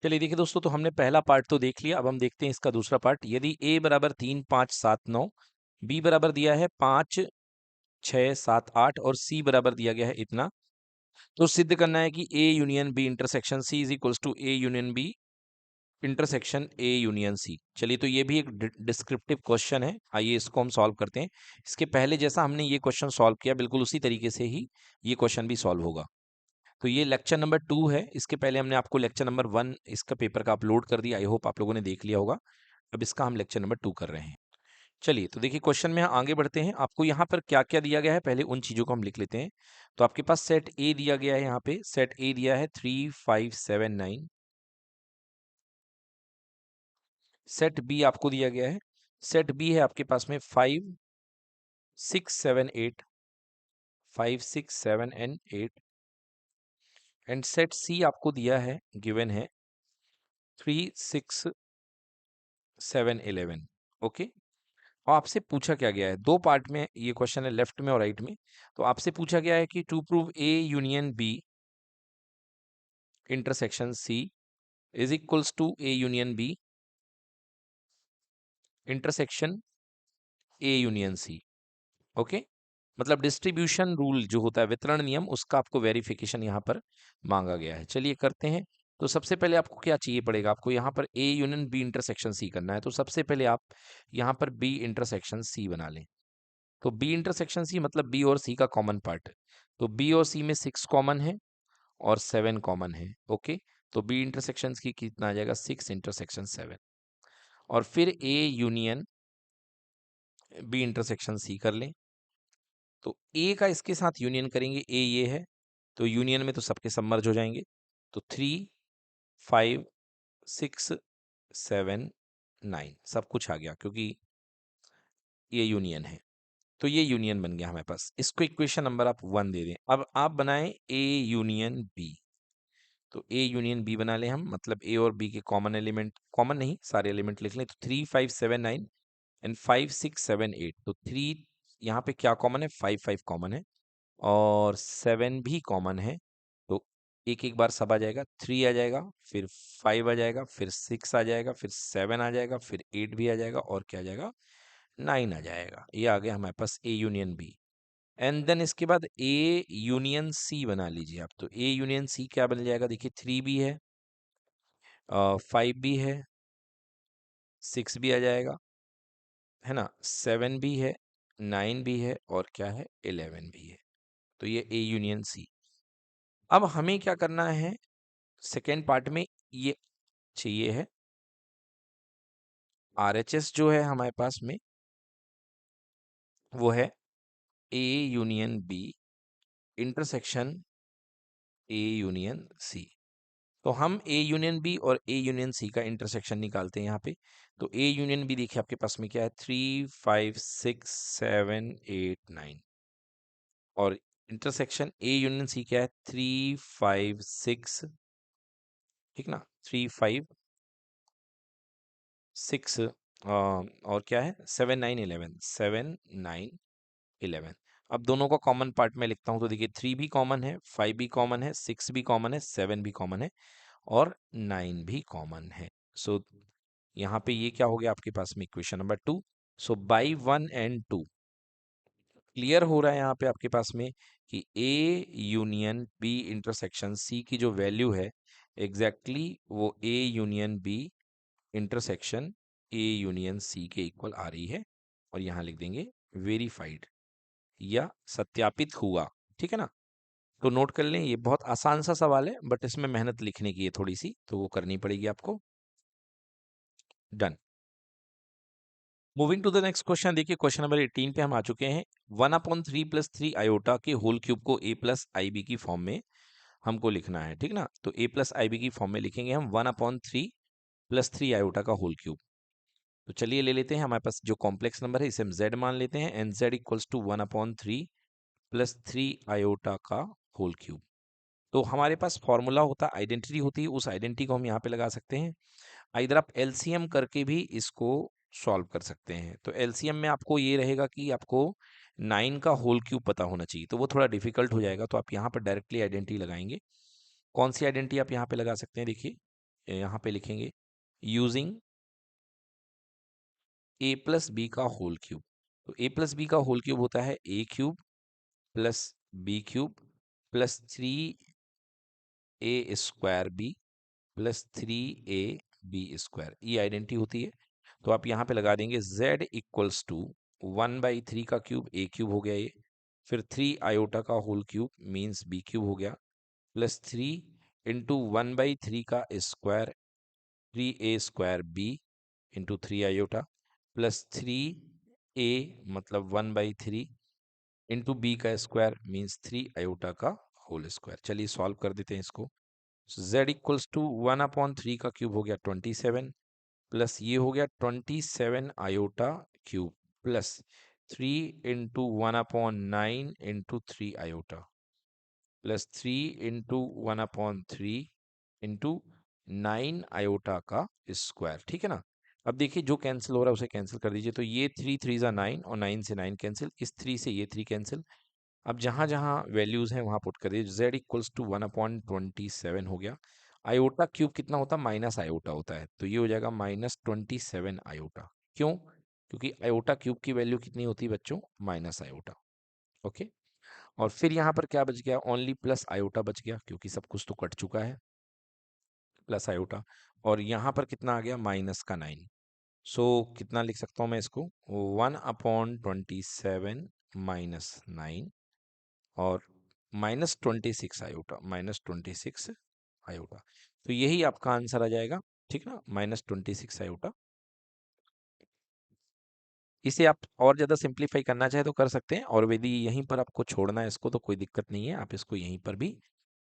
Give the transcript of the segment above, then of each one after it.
चलिए देखिए दोस्तों, तो हमने पहला पार्ट तो देख लिया। अब हम देखते हैं इसका दूसरा पार्ट। यदि a बराबर 3, 5, 7, 9, b बराबर दिया है 5, 6, 7, 8 और c बराबर दिया गया है इतना, तो सिद्ध करना है कि a union b intersection c is equals to a union b intersection a union c। चलिए, तो ये भी एक डिस्क्रिप्टिव क्वेश्चन है। आइए इसको हम सॉल्व करते हैं। इसके पहले जैसा हमने ये क्वेश्चन सॉल्व किया, बिल्कुल उसी तरीके से ही ये क्वेश्चन भी सॉल्व होगा। तो ये लेक्चर नंबर 2 है। इसके पहले हमने आपको लेक्चर नंबर 1 इसका पेपर का अपलोड कर दिया। आई होप आप लोगों ने देख लिया होगा। अब इसका हम लेक्चर नंबर 2 कर रहे हैं। चलिए, तो देखिए क्वेश्चन में आगे बढ़ते हैं। आपको यहाँ पर क्या क्या दिया गया है, पहले उन चीज़ों को हम लिख लेते हैं। तो आपके पास सेट ए दिया गया है। यहाँ पे सेट ए दिया है 3, 5, 7, 9। सेट बी आपको दिया गया है। सेट बी है आपके पास में 5, 6, 7, 8, 5, 6, 7 एंड 8। एंड सेट सी आपको दिया है, गिवन है 3, 6, 7, 11। ओके। और आपसे पूछा क्या गया है, दो पार्ट में ये क्वेश्चन है, लेफ्ट में और राइट में। तो आपसे पूछा गया है कि to prove A union B intersection C is equals to A union B intersection A union C. Okay. मतलब डिस्ट्रीब्यूशन रूल जो होता है, वितरण नियम, उसका आपको वेरिफिकेशन यहाँ पर मांगा गया है। चलिए करते हैं। तो सबसे पहले आपको क्या चाहिए पड़ेगा, आपको यहाँ पर A union B intersection C करना है। तो सबसे पहले आप यहाँ पर बी इंटरसेक्शन सी बना लें। तो बी इंटरसेक्शन सी मतलब बी और सी का कॉमन पार्ट है। तो बी और सी में 6 कॉमन है और 7 कॉमन है। ओके। तो बी इंटरसेक्शन की कितना आ जाएगा, 6 इंटरसेक्शन 7। और फिर A union B intersection C कर लें। तो ए का इसके साथ यूनियन करेंगे, ए ये है, तो यूनियन में तो सबके सब मर्ज हो जाएंगे। तो 3, 5, 6, 7, 9 सब कुछ आ गया, क्योंकि ये यूनियन है। तो ये यूनियन बन गया हमारे पास। इसको इक्वेशन नंबर आप 1 दे दें। अब आप बनाएं ए यूनियन बी। तो ए यूनियन बी बना लें हम, मतलब ए और बी के कॉमन एलिमेंट, कॉमन नहीं सारे एलिमेंट लिख लें। तो 3, 5, 7, 9 एंड 5, 6, 7, 8। तो 3 यहाँ पे क्या कॉमन है, 5, 5 कॉमन है और 7 भी कॉमन है। तो एक एक बार सब आ जाएगा, 3 आ जाएगा, फिर 5 आ जाएगा, फिर 6 आ जाएगा, फिर 7 आ जाएगा, फिर 8 भी आ जाएगा और क्या आ जाएगा, 9 आ जाएगा। ये आ गया हमारे पास A union B. And then इसके बाद ए यूनियन सी बना लीजिए आप। तो ए यूनियन सी क्या बन जाएगा, देखिए 3 भी है, 5 भी है, 6 भी आ जाएगा, है ना, 7 भी है, 9 भी है और क्या है, 11 भी है। तो ये ए यूनियन सी। अब हमें क्या करना है, सेकेंड पार्ट में ये चाहिए है आरएचएस जो है हमारे पास में, वो है A union B intersection A union C. तो हम ए यूनियन बी और ए यूनियन सी का इंटरसेक्शन निकालते हैं यहाँ पे। तो ए यूनियन बी देखिए आपके पास में क्या है, 3, 5, 6, 7, 8, 9 और इंटरसेक्शन ए यूनियन सी क्या है, 3, 5, 6, ठीक ना, 3, 5, 6 और क्या है, 7, 9, 11, 7, 9, 11। अब दोनों का कॉमन पार्ट में लिखता हूँ। तो देखिए 3 भी कॉमन है, 5 भी कॉमन है, 6 भी कॉमन है, 7 भी कॉमन है और 9 भी कॉमन है। सो यहाँ पे ये क्या हो गया आपके पास में, equation number 2। So by 1 and 2 clear हो रहा है यहाँ पे आपके पास में कि A union B intersection C की जो वैल्यू है, एग्जैक्टली वो A union B intersection A union C के इक्वल आ रही है। और यहाँ लिख देंगे वेरीफाइड या सत्यापित हुआ। ठीक है ना। तो नोट कर लें, ये बहुत आसान सा सवाल है, बट इसमें मेहनत लिखने की है थोड़ी सी, तो वो करनी पड़ेगी आपको। Done. Moving to the next question. देखिए क्वेश्चन नंबर 18 पे हम आ चुके हैं। 1/3 + 3 आयोटा के होल क्यूब को a प्लस आई बी की फॉर्म में हमको लिखना है। ठीक ना। तो a प्लस आई बी की फॉर्म में लिखेंगे हम 1/3 + 3 आयोटा का होल क्यूब। तो चलिए ले लेते हैं, हमारे पास जो कॉम्प्लेक्स नंबर है इसे हम z मान लेते हैं, and z equals to 1/3 + 3 iota का होल क्यूब। तो हमारे पास फॉर्मूला होता है, आइडेंटिटी होती है, उस आइडेंटिटी को हम यहाँ पे लगा सकते हैं। इधर आप एलसीएम करके भी इसको सॉल्व कर सकते हैं। तो एलसीएम में आपको ये रहेगा कि आपको 9 का होल क्यूब पता होना चाहिए, तो वो थोड़ा डिफिकल्ट हो जाएगा। तो आप यहाँ पर डायरेक्टली आइडेंटिटी लगाएंगे। कौन सी आइडेंटिटी आप यहाँ पे लगा सकते हैं, देखिए यहाँ पे लिखेंगे यूजिंग ए प्लस बी का होल क्यूब। तो ए प्लस बी का होल क्यूब होता है a cube plus b cube plus 3a² b plus 3ab²। ये आइडेंटिटी होती है। तो आप यहाँ पे लगा देंगे z इक्वल्स टू 1/3 का क्यूब ए क्यूब हो गया ये, फिर 3 आयोटा का whole cube means B cube हो गया, प्लस 3 इंटू 1/3 का square 3a² B into 3 iota plus 3a मतलब 1/3 इंटू बी का स्क्वायर मीन्स 3 आयोटा का होल स्क्वायर। चलिए सॉल्व कर देते हैं इसको। z इक्वल्स टू 1/3 का क्यूब हो गया 27 प्लस ये हो गया 27 iota cube plus 3 into 1/9 into 3 iota plus 3 into 1/3 into 9 iota का स्क्वायर। ठीक है ना। अब देखिए जो कैंसिल हो रहा है उसे कैंसिल कर दीजिए। तो ये 3 3 ज़ा 9 और 9 से 9 कैंसिल, इस 3 से ये 3 कैंसिल। अब जहां जहां वैल्यूज हैं वहां पुट कर दीजिए। z इक्वल्स टू 1/27 हो गया। आयोटा क्यूब कितना होता है, माइनस आयोटा होता है, तो ये हो जाएगा -27 आयोटा। क्यों? क्योंकि आयोटा क्यूब की वैल्यू कितनी होती है बच्चों, माइनस आयोटा। ओके। और फिर यहाँ पर क्या बच गया, ओनली प्लस आयोटा बच गया, क्योंकि सब कुछ तो कट चुका है, प्लस आयोटा। और यहाँ पर कितना आ गया, -9। सो कितना लिख सकता हूँ मैं इसको, 1/27 -9 और -26 आयोटा, -26 आयोटा। तो यही आपका आंसर आ जाएगा। ठीक ना, -26 आयोटा। इसे आप और ज़्यादा सिंप्लीफाई करना चाहे तो कर सकते हैं, और यदि यहीं पर आपको छोड़ना है इसको तो कोई दिक्कत नहीं है, आप इसको यहीं पर भी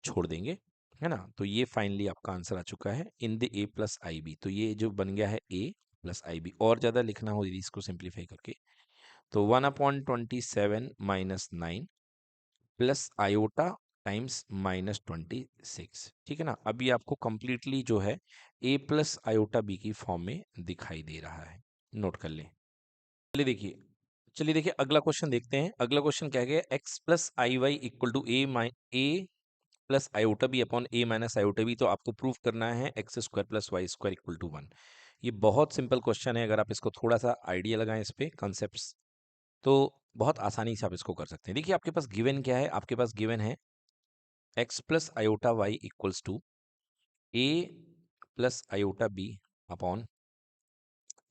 छोड़ देंगे, है ना। तो ये फाइनली आपका आंसर आ चुका है in the a plus I B. तो ये जो बन गया है a प्लस आई बी। और ज़्यादा लिखना हो यदि इसको सिंप्लीफाई करके तो 1/27 -9 प्लस आयोटा टाइम्स -26। ठीक है ना। अभी आपको कंप्लीटली जो है a प्लस आयोटा बी की फॉर्म में दिखाई दे रहा है, नोट कर लें। चलिए देखिए अगला क्वेश्चन देखते हैं। अगला क्वेश्चन क्या है, x plus I Y equal to A plus iota B upon A minus iota B. तो आपको प्रूव करना है x² plus y² equal to 1। ये बहुत सिंपल क्वेश्चन है, अगर आप इसको थोड़ा सा आइडिया लगाएं इस पे कॉन्सेप्ट्स, तो बहुत आसानी से आप इसको कर सकते हैं। देखिए आपके पास गिवन क्या है, आपके पास गिवन है x plus iota Y equals to A plus iota B upon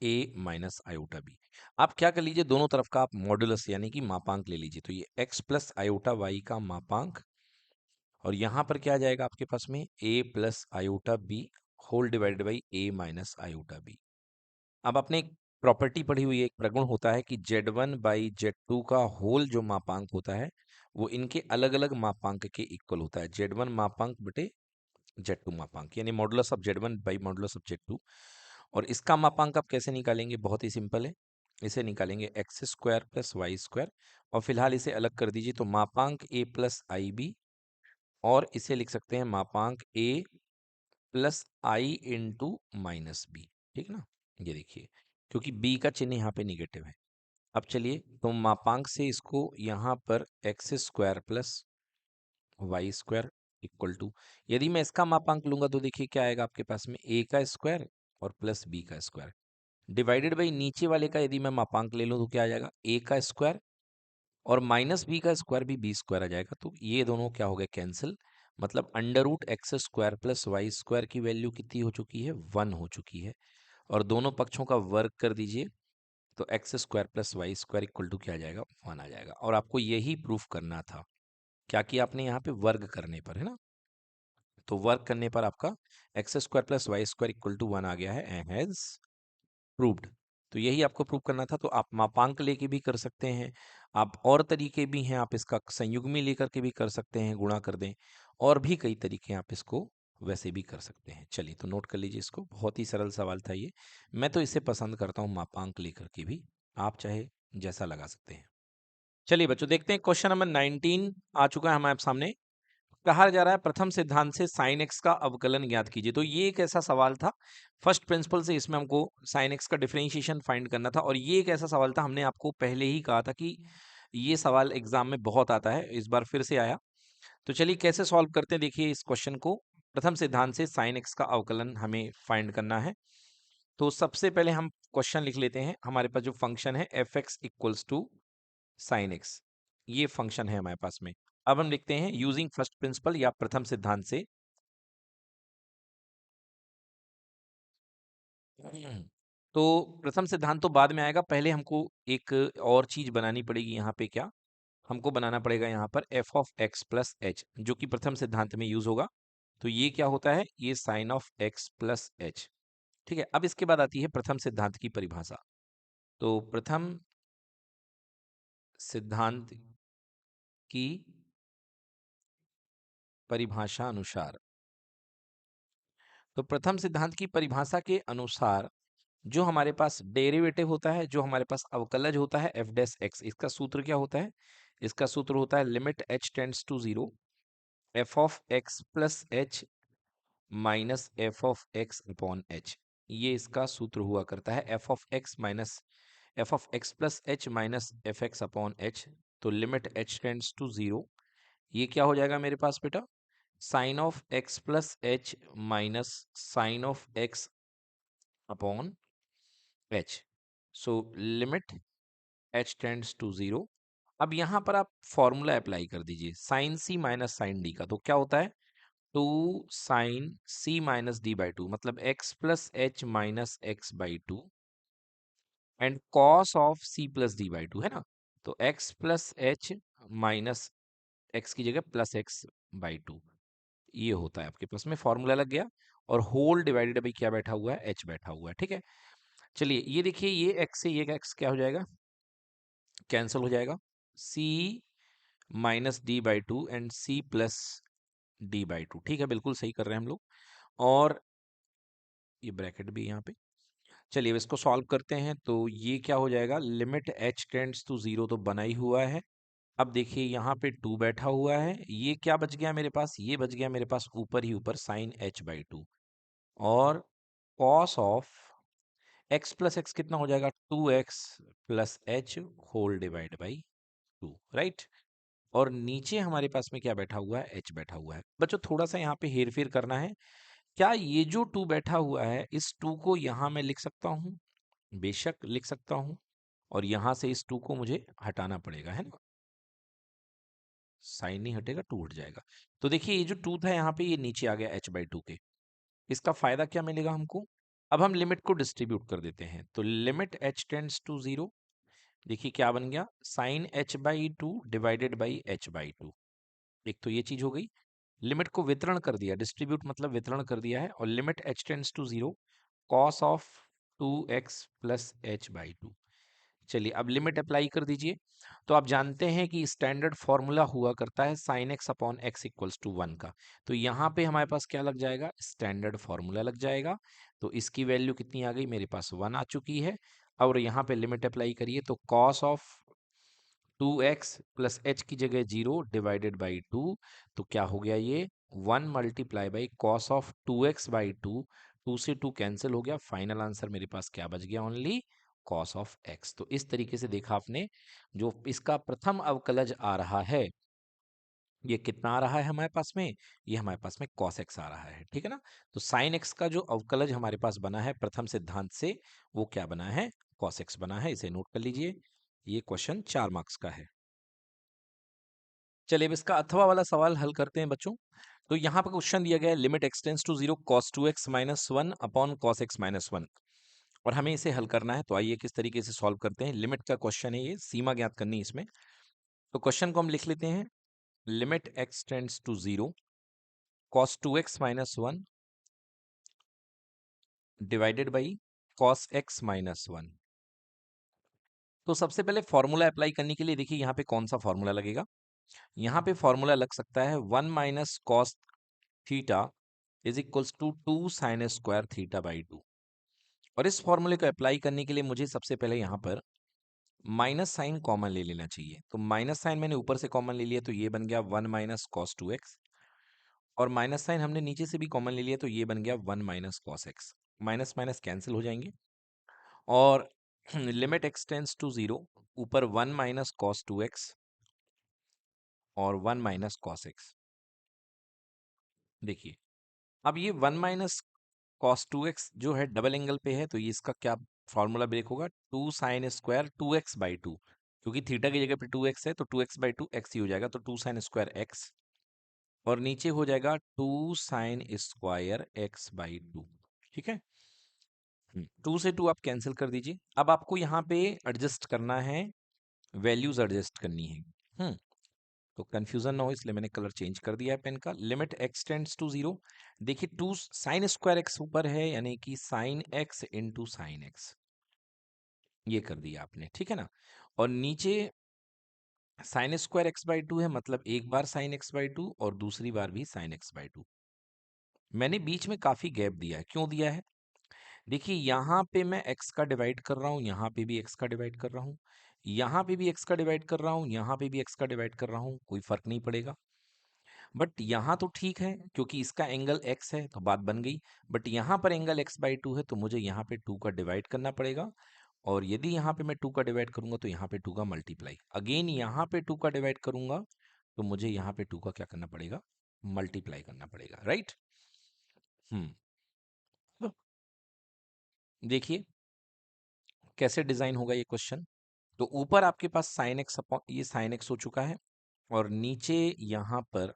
A minus iota B. आप क्या कर लीजिए, दोनों तरफ का आप मॉडुलस यानी कि मापांक ले लीजिए। तो ये x प्लस आयोटा वाई का मापांक, और यहाँ पर क्या आ जाएगा आपके पास में a plus iota B whole divided by a minus iota B. अब आपने एक प्रॉपर्टी पढ़ी हुई है, एक प्रगुण होता है कि z1 बाई z2 का होल जो मापांक होता है वो इनके अलग अलग मापांक के इक्वल होता है। z1 मापांक बटे z2 मापांक, यानी modulus of z1 by modulus of z2। और इसका मापांक आप कैसे निकालेंगे, बहुत ही सिंपल है। इसे निकालेंगे x² प्लस y², और फिलहाल इसे अलग कर दीजिए। तो मापांक a प्लस आई बी, और इसे लिख सकते हैं मापांक a plus I into minus B. ठीक ना, ये देखिए क्योंकि b का चिन्ह यहाँ पे निगेटिव है। अब चलिए तो मापांक से इसको यहाँ पर x² plus y² equal to, यदि मैं इसका मापांक लूंगा तो देखिए क्या आएगा आपके पास में, a का स्क्वायर और प्लस b का स्क्वायर डिवाइडेड बाई नीचे वाले का यदि मैं मापांक ले लूं तो क्या आ जाएगा, a का स्क्वायर और माइनस बी का स्क्वायर भी b² आ जाएगा। तो ये दोनों क्या हो गए, कैंसिल। मतलब √x² प्लस y² की वैल्यू कितनी हो चुकी है, 1 हो चुकी है। और दोनों पक्षों का वर्ग कर दीजिए, तो x² plus y² equal to क्या आ जाएगा, 1 आ जाएगा। और आपको यही प्रूफ करना था, क्या किया आपने यहाँ पे, वर्ग करने पर, है ना। तो वर्क करने पर आपका x² plus y² equal to 1 आ गया है, हैज प्रूव्ड। तो यही आपको प्रूव करना था। तो आप मापांक लेके भी कर सकते हैं, आप और तरीके भी हैं, आप इसका संयुग्मी लेकर के भी कर सकते हैं, गुणा कर दें, और भी कई तरीके हैं, आप इसको वैसे भी कर सकते हैं। चलिए तो नोट कर लीजिए इसको, बहुत ही सरल सवाल था ये। मैं तो इसे पसंद करता हूँ मापांक लेकर के भी, आप चाहे जैसा लगा सकते हैं। चलिए बच्चों देखते हैं, क्वेश्चन नंबर 19 आ चुका है हमारे सामने। कहा जा रहा है प्रथम सिद्धांत से साइन एक्स का अवकलन ज्ञात कीजिए। तो ये एक ऐसा सवाल था, फर्स्ट प्रिंसिपल से इसमें हमको साइन एक्स का डिफरेंशिएशन फाइंड करना था। और ये एक ऐसा सवाल था, हमने आपको पहले ही कहा था कि ये सवाल एग्जाम में बहुत आता है, इस बार फिर से आया। तो चलिए कैसे सॉल्व करते हैं, देखिए इस क्वेश्चन को। प्रथम सिद्धांत से साइन एक्स का अवकलन हमें फाइंड करना है। तो सबसे पहले हम क्वेश्चन लिख लेते हैं। हमारे पास जो फंक्शन है F X equals to sine X, ये फंक्शन है हमारे पास में। अब हम लिखते हैं यूजिंग फर्स्ट प्रिंसिपल या प्रथम सिद्धांत से। तो प्रथम सिद्धांत तो बाद में आएगा, पहले हमको एक और चीज बनानी पड़ेगी यहाँ पे। क्या हमको बनाना पड़ेगा यहाँ पर F of x plus H, जो कि प्रथम सिद्धांत में यूज होगा। तो ये क्या होता है, ये sine of x plus H. ठीक है, अब इसके बाद आती है प्रथम सिद्धांत की परिभाषा। तो प्रथम सिद्धांत की परिभाषा अनुसार, तो प्रथम सिद्धांत की परिभाषा के अनुसार जो हमारे पास डेरिवेटिव होता है, जो हमारे पास अवकलज होता है एफ डैश एक्स, इसका सूत्र क्या होता है, इसका सूत्र होता है limit H tends to zero f of x plus h minus f of x upon h. ये इसका सूत्र हुआ करता है, f of x minus f of x plus h minus f x upon h. तो limit H tends to zero, ये क्या हो जाएगा मेरे पास बेटा, sine of x plus h minus sine of x upon h. So limit H tends to zero. अब यहां पर आप फॉर्मूला अप्लाई कर दीजिए sine c minus sine d का। तो क्या होता है, two sine c minus d by two, मतलब x plus h minus x by two and cos of c plus d by two, है ना। तो x plus h minus x की जगह प्लस एक्स बाई टू, ये होता है आपके पास में फॉर्मूला लग गया। और होल डिवाइडेड बाई क्या बैठा हुआ है, एच बैठा हुआ है। ठीक है, चलिए ये देखिए, ये एक्स से ये एक्स क्या हो जाएगा, कैंसिल हो जाएगा। C minus d by two and c plus d by two, ठीक है, बिल्कुल सही कर रहे हैं हम लोग। और ये ब्रैकेट भी यहाँ पे। चलिए अब इसको सॉल्व करते हैं। तो ये क्या हो जाएगा, limit H tends to zero तो बना ही हुआ है। अब देखिए यहाँ पे टू बैठा हुआ है, ये क्या बच गया मेरे पास, ये बच गया मेरे पास ऊपर ही ऊपर साइन एच बाई टू। और cos of x plus X कितना हो जाएगा, two x plus H whole divide by two, right. और नीचे हमारे पास में क्या बैठा हुआ है, एच बैठा हुआ है। बच्चों थोड़ा सा यहाँ पे हेर फेर करना है। क्या ये जो टू बैठा हुआ है, इस टू को यहाँ मैं लिख सकता हूँ, बेशक लिख सकता हूँ। और यहाँ से इस टू को मुझे हटाना पड़ेगा, है ना। साइन नहीं हटेगा, टू हट जाएगा। तो देखिए ये जो टू था यहाँ पे, ये नीचे आ गया एच बाई टू के। इसका फायदा क्या मिलेगा हमको, अब हम लिमिट को डिस्ट्रीब्यूट कर देते हैं। तो limit H tends to zero, देखिए क्या बन गया, sine H by two divided by H by two. एक तो ये चीज हो गई, लिमिट को वितरण कर दिया, डिस्ट्रीब्यूट मतलब वितरण कर दिया है। और limit H tends to zero cos of two x plus H by two. चलिए अब लिमिट अप्लाई कर दीजिए। तो आप जानते हैं कि स्टैंडर्ड फॉर्मूला हुआ करता है sine x upon x equals to one का। तो यहाँ पे हमारे पास क्या लग जाएगा, स्टैंडर्ड फॉर्मूला लग जाएगा। तो इसकी वैल्यू कितनी आ गई, मेरे पास वन आ चुकी है। और यहाँ पे लिमिट अप्लाई करिए, तो cos of two x plus h की जगह जीरो डिवाइडेड बाई टू। तो क्या हो गया, ये one multiply by cos of two x by two. Two से टू कैंसिल हो गया, फाइनल आंसर मेरे पास क्या बच गया, ओनली कॉस ऑफ एक्स। तो इस तरीके से देखा आपने, जो इसका प्रथम अवकलज आ रहा है, ये कितना आ रहा है हमारे पास में, ये हमारे पास में कॉस एक्स आ रहा है, ठीक है ना। तो साइन एक्स का जो अवकलज हमारे पास बना है प्रथम सिद्धांत से, वो क्या बना है, कॉस एक्स बना है। इसे नोट कर लीजिए, ये क्वेश्चन 4 मार्क्स का है। चलिए अब इसका अथवा वाला सवाल हल करते हैं बच्चों। तो यहाँ पर क्वेश्चन दिया गया है limit x tends to zero cos two x minus one upon cos x minus one, और हमें इसे हल करना है। तो आइए किस तरीके से सॉल्व करते हैं। लिमिट का क्वेश्चन है, ये सीमा ज्ञात करनी है इसमें। तो क्वेश्चन को हम लिख लेते हैं, limit x tends to zero cos two x minus one divided by cos x minus one. तो सबसे पहले फॉर्मूला अप्लाई करने के लिए देखिए यहाँ पे कौन सा फॉर्मूला लगेगा। यहाँ पे फॉर्मूला लग सकता है one minus cos theta is equals to two sine square theta by two. और इस फॉर्मूले को अप्लाई करने के लिए मुझे सबसे पहले यहाँ पर माइनस साइन कॉमन ले लेना चाहिए। तो माइनस साइन मैंने ऊपर से कॉमन ले लिया, तो ये बन गया one minus cos two x. और माइनस साइन हमने नीचे से भी कॉमन ले लिया, तो ये बन गया one minus cos x. Minus minus cancel हो जाएंगे। और limit x tends to zero, ऊपर one minus cos two x और वन माइनस कॉस एक्स। देखिए अब ये 1 - cos 2x जो है डबल एंगल पे है, तो ये इसका क्या फॉर्मूला ब्रेक होगा, 2 sin² 2x/2, क्योंकि थीटा की जगह पे 2x है तो 2x/2 x ही हो जाएगा, तो 2 sin² x, और नीचे हो जाएगा 2 sin² x/2। ठीक है, 2 से 2 आप कैंसिल कर दीजिए। अब आपको यहाँ पे एडजस्ट करना है, वैल्यूज एडजस्ट करनी है। तो कंफ्यूजन ना हो इसलिए मैंने कलर चेंज कर दिया है पेन का। लिमिट x टेंड्स टू 0, देखिए 2 sin² x ऊपर है, यानी कि sin x into sine X, ये कर दिया आपने, ठीक है ना। और नीचे sin² x/2 है, मतलब एक बार sin x/2 और दूसरी बार भी sin x/2। मैंने बीच में काफी गैप दिया है, क्यों दिया है, देखिए यहाँ पे मैं x का डिवाइड कर रहा हूँ, यहाँ पे भी x का डिवाइड कर रहा हूँ, यहाँ पे भी x का डिवाइड कर रहा हूँ, यहाँ पे भी x का डिवाइड कर रहा हूँ, कोई फर्क नहीं पड़ेगा। बट यहाँ तो ठीक है क्योंकि इसका एंगल x है तो बात बन गई। बट यहाँ पर एंगल x/2 है तो मुझे यहाँ पे 2 का डिवाइड करना पड़ेगा, और यदि यहाँ पे मैं 2 का डिवाइड करूंगा तो यहाँ पे 2 का मल्टीप्लाई, अगेन यहाँ पे 2 का डिवाइड करूंगा तो मुझे यहाँ पे 2 का क्या करना पड़ेगा, मल्टीप्लाई करना पड़ेगा, राइट। हम्म तो देखिए कैसे डिजाइन होगा ये क्वेश्चन। तो ऊपर आपके पास साइन एक्स अपॉन ये साइन एक्स हो चुका है, और नीचे यहाँ पर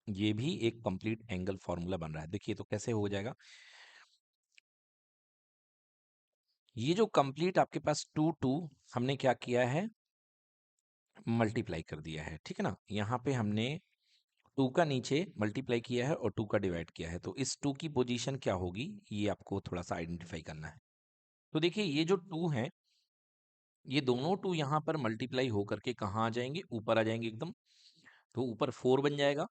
ये भी एक कंप्लीट एंगल फॉर्मूला बन रहा है। देखिए तो कैसे हो जाएगा, ये जो कंप्लीट आपके पास 2 हमने क्या किया है, मल्टीप्लाई कर दिया है, ठीक है ना। यहाँ पे हमने 2 का नीचे मल्टीप्लाई किया है और 2 का डिवाइड किया है, तो इस 2 की पोजीशन क्या होगी ये आपको थोड़ा सा आइडेंटिफाई करना है। तो देखिए ये जो 2 है, ये दोनों 2 यहाँ पर मल्टीप्लाई होकर के कहाँ आ जाएंगे, ऊपर आ जाएंगे एकदम, तो ऊपर 4 बन जाएगा।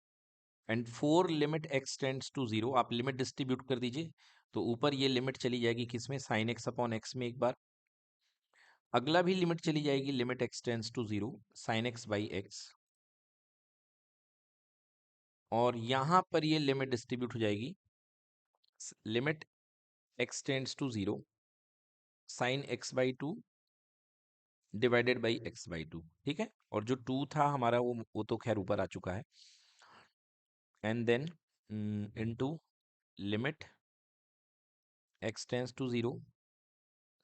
And 4 limit x tends to 0, आप लिमिट डिस्ट्रीब्यूट कर दीजिए, तो ऊपर ये लिमिट चली जाएगी किसमें, साइन एक्स अपॉन एक्स में एक बार, अगला भी लिमिट चली जाएगी, limit x tends to 0 sine x by x, और यहाँ पर ये लिमिट डिस्ट्रीब्यूट हो जाएगी, limit x tends to 0 sine x/2 divided by x/2, ठीक है। और जो 2 था हमारा वो तो खैर ऊपर आ चुका है, and then into limit x tends to 0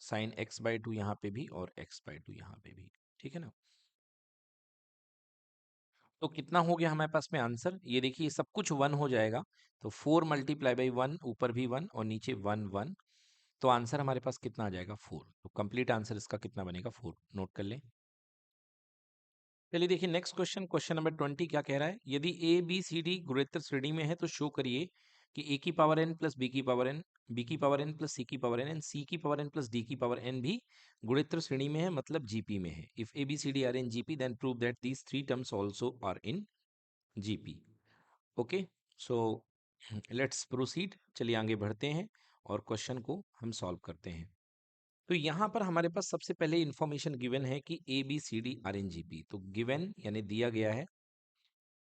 sine x/2 यहाँ पे भी और x/2 यहाँ पे भी, ठीक है ना। तो कितना हो गया हमारे पास में आंसर, ये देखिए सब कुछ 1 हो जाएगा, तो 4 मल्टीप्लाई बाई 1, ऊपर भी 1 और नीचे 1 1, तो आंसर हमारे पास कितना आ जाएगा 4। तो कंप्लीट आंसर इसका कितना बनेगा 4, नोट कर लें। चलिए देखिए नेक्स्ट क्वेश्चन, क्वेश्चन नंबर 20 क्या कह रहा है, यदि ए बी सी डी गुणोत्तर श्रेणी में है तो शो करिए कि ए की पावर एन प्लस बी की पावर एन, बी की पावर एन प्लस सी की पावर एन एंड सी की पावर एन प्लस डी की पावर एन भी गुणोत्तर श्रेणी में है, मतलब जीपी में है। If a b c d are in GP then prove that these three terms also are in GP. Okay, so let's proceed, चलिए आगे बढ़ते हैं और क्वेश्चन को हम सॉल्व करते हैं। तो यहाँ पर हमारे पास सबसे पहले इंफॉर्मेशन गिवन है कि a b c d are in GP, तो गिवन यानी दिया गया है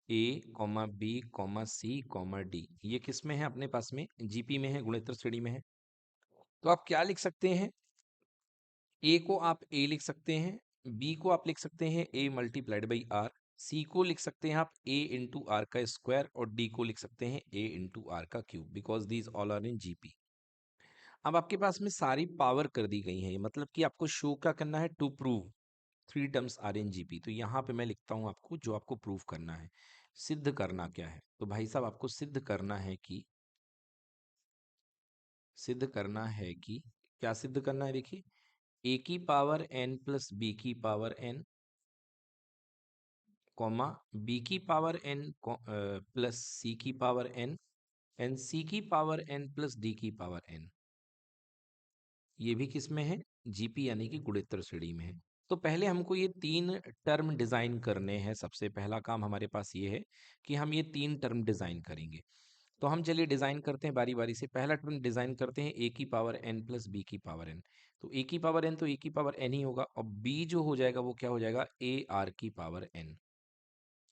a comma b comma c comma d, ये किस में है अपने पास में, जीपी में है, गुणोत्तर श्रेणी में है। तो आप क्या लिख सकते हैं, ए को आप ए लिख सकते हैं, बी को आप लिख सकते हैं ए मल्टीप्लाइड बाई आर, सी को लिख सकते हैं आप ए इंटू आर का स्क्वायर, और डी को लिख सकते हैं ए इंटू आर का cube, because these all are in GP. अब आपके पास में सारी पावर कर दी गई है, मतलब कि आपको शो क्या करना है, to prove three terms are in GP. तो यहाँ पे मैं लिखता हूँ आपको जो आपको प्रूव करना है, सिद्ध करना क्या है, तो भाई साहब आपको सिद्ध करना है कि, सिद्ध करना है कि, क्या सिद्ध करना है, देखिए ए की पावर एन प्लस बी की पावर एन कॉमा बी की पावर एन प्लस सी की पावर एन एंड सी की पावर एन प्लस डी की पावर एन, ये भी किस में है, जीपी यानी कि गुणोत्तर श्रेणी में है। तो पहले हमको ये 3 टर्म डिजाइन करने हैं, सबसे पहला काम हमारे पास ये है कि हम ये 3 टर्म डिजाइन करेंगे। तो हम चलिए डिजाइन करते हैं बारी बारी से। पहला टर्म डिजाइन करते हैं ए की पावर एन प्लस बी की पावर एन, तो ए की पावर एन तो ए की पावर एन ही होगा, और बी जो हो जाएगा वो क्या हो जाएगा, ए आर की पावर एन।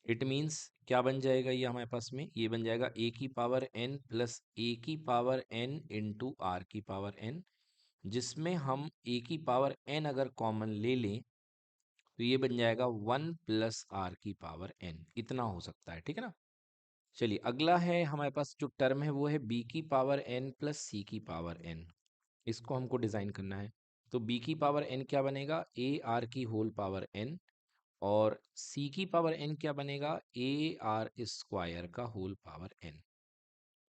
इट मीन्स क्या बन जाएगा ये हमारे पास में, ये बन जाएगा ए की पावर एन प्लस ए की पावर एन इंटू आर की पावर एन, जिसमें हम ए की पावर एन अगर कॉमन ले लें तो ये बन जाएगा 1 प्लस आर की पावर एन, इतना हो सकता है, ठीक है ना। चलिए अगला है हमारे पास जो टर्म है वो है b की पावर n प्लस c की पावर n। इसको हमको डिजाइन करना है। तो b की पावर n क्या बनेगा, a r की होल पावर n, और c की पावर n क्या बनेगा, a r स्क्वायर का होल पावर n।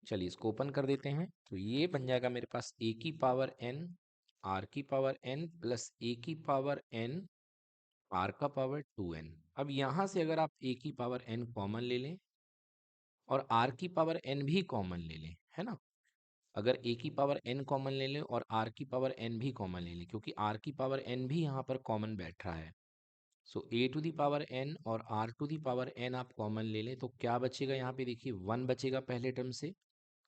चलिए इसको ओपन कर देते हैं। तो ये बन जाएगा मेरे पास a की पावर n r की पावर n प्लस a की पावर n r का पावर 2n। अब यहाँ से अगर आप a की पावर n कॉमन ले लें और r की पावर n भी कॉमन ले लें, है ना, अगर a की पावर n कॉमन ले लें और r की पावर n भी कॉमन ले लें, क्योंकि r की पावर n भी यहाँ पर कॉमन बैठ रहा है। So a to the power n और r to the power n आप कॉमन ले लें तो क्या बचेगा, यहाँ पे देखिए 1 बचेगा पहले टर्म से,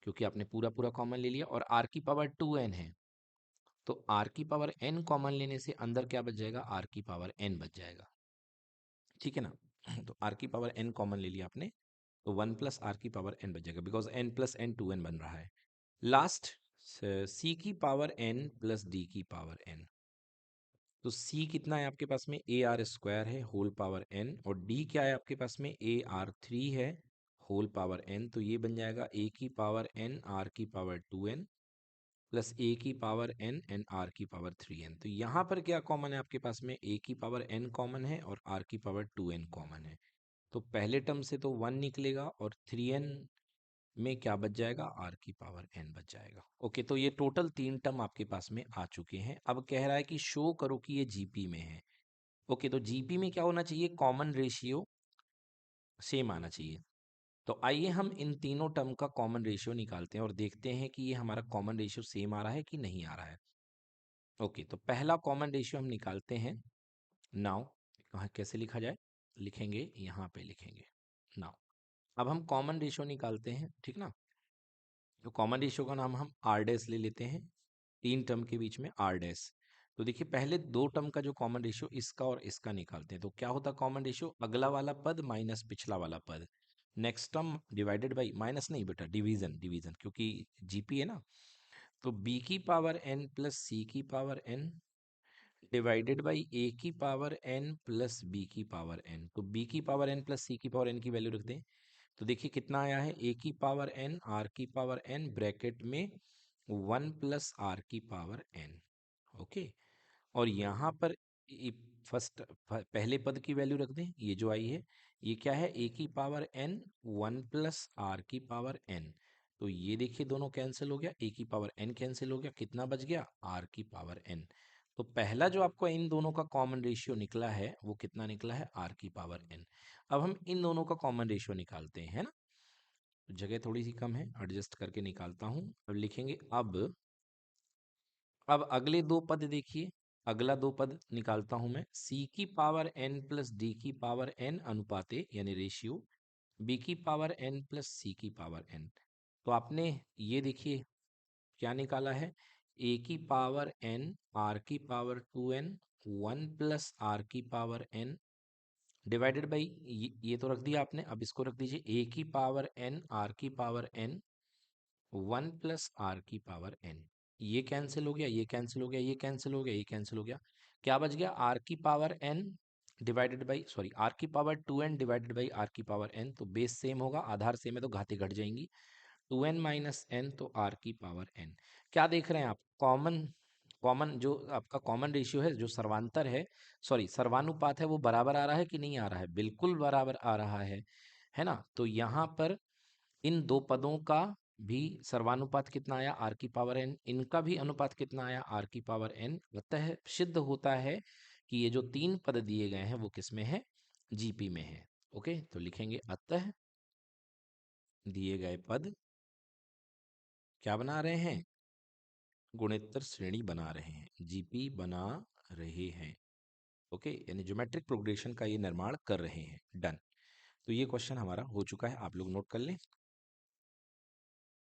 क्योंकि आपने पूरा पूरा कॉमन ले लिया, और r की पावर 2n है। तो r की पावर n कॉमन लेने से अंदर क्या बच जाएगा, r की पावर n बच जाएगा। ठीक है ना। तो r की पावर n कॉमन ले लिया आपने, तो 1 प्लस आर की पावर n बच जाएगा, because n plus n 2n बन रहा है। लास्ट c की पावर n प्लस d की पावर n। तो c कितना है आपके पास में, ए आर स्क्वायर है होल पावर n, और d क्या है आपके पास में, ए आर 3 है होल पावर n। तो ये बन जाएगा a की पावर n r की पावर 2n प्लस a की पावर n एंड r की पावर 3n। तो यहाँ पर क्या कॉमन है आपके पास में, a की पावर n कॉमन है और r की पावर 2n कॉमन है। तो पहले टर्म से तो 1 निकलेगा और 3n में क्या बच जाएगा, r की पावर n बच जाएगा। ओके, तो ये टोटल 3 टर्म आपके पास में आ चुके हैं। अब कह रहा है कि शो करो कि ये जीपी में है। ओके, तो जीपी में क्या होना चाहिए, कॉमन रेशियो सेम आना चाहिए। तो आइए हम इन तीनों टर्म का कॉमन रेशियो निकालते हैं और देखते हैं कि ये हमारा कॉमन रेशियो सेम आ रहा है कि नहीं आ रहा है। ओके, तो पहला कॉमन रेशियो हम निकालते हैं। नाउ कहाँ कैसे लिखा जाए, लिखेंगे यहाँ पे लिखेंगे नाउ। अब हम कॉमन रेशियो निकालते हैं, ठीक ना। तो कॉमन रेशियो का नाम हम आर डैश ले लेते हैं, 3 टर्म के बीच में आर डैश। तो देखिए पहले 2 टर्म का जो कॉमन रेशियो इसका और इसका निकालते हैं। तो क्या होता है कॉमन रेशियो, अगला वाला पद माइनस पिछला वाला पद, next term divided by, minus नहीं बेटा, डिवीजन, डिवीजन क्योंकि जीपी है ना। तो b की पावर n प्लस c की power n divided by a की पावर n प्लस b की पावर n। तो b की पावर n प्लस c की पावर n की वैल्यू रख दें। तो देखिए कितना आया है, a की पावर n r की पावर n ब्रैकेट में 1 प्लस r की पावर n। ओके, और यहाँ पर फर्स्ट पहले पद की वैल्यू रख दें, ये जो आई है ये क्या है, a की पावर n 1 प्लस r की पावर n। तो ये देखिए दोनों कैंसिल हो गया, a की पावर n कैंसिल हो गया, कितना बच गया, r की पावर n। तो पहला जो आपको इन दोनों का कॉमन रेशियो निकला है वो कितना निकला है, r की पावर n। अब हम इन दोनों का कॉमन रेशियो निकालते हैं, है ना। तो जगह थोड़ी सी कम है, एडजस्ट करके निकालता हूँ। अब लिखेंगे अब अगले दो पद देखिए, अगला दो पद निकालता हूं मैं, c की पावर n प्लस d की पावर n अनुपाते यानी रेशियो b की पावर n प्लस c की पावर n। तो आपने ये देखिए क्या निकाला है, a की पावर n r की पावर 2n 1 प्लस r की पावर n डिवाइडेड बाई, ये तो रख दिया आपने। अब इसको रख दीजिए a की पावर n r की पावर n 1 प्लस आर की पावर n। ये कैंसिल हो गया, ये कैंसिल हो गया, ये कैंसिल हो गया, ये कैंसिल हो गया। क्या बच गया, आर की power n divided by, sorry, r की power 2n divided by r की पावर n। तो बेस सेम होगा, आधार सेम है तो घातें घट जाएंगी। 2n माइनस n तो आर की पावर n। क्या देख रहे हैं आप, कॉमन कॉमन जो आपका कॉमन रेशियो है, जो सर्वांतर है, सॉरी सर्वानुपात है, वो बराबर आ रहा है कि नहीं आ रहा है, बिल्कुल बराबर आ रहा है ना। तो यहाँ पर इन दो पदों का भी सर्वानुपात कितना आया, आर की पावर n, इनका भी अनुपात कितना आया, आर की पावर n। अतः सिद्ध होता है कि ये जो 3 पद दिए गए हैं वो किस में है, जीपी में है। ओके, तो लिखेंगे अतः दिए गए पद क्या बना रहे हैं, गुणोत्तर श्रेणी बना रहे हैं, जीपी बना रहे हैं। ओके, यानी ज्योमेट्रिक प्रोग्रेशन का ये निर्माण कर रहे हैं। डन। तो ये क्वेश्चन हमारा हो चुका है, आप लोग नोट कर लें।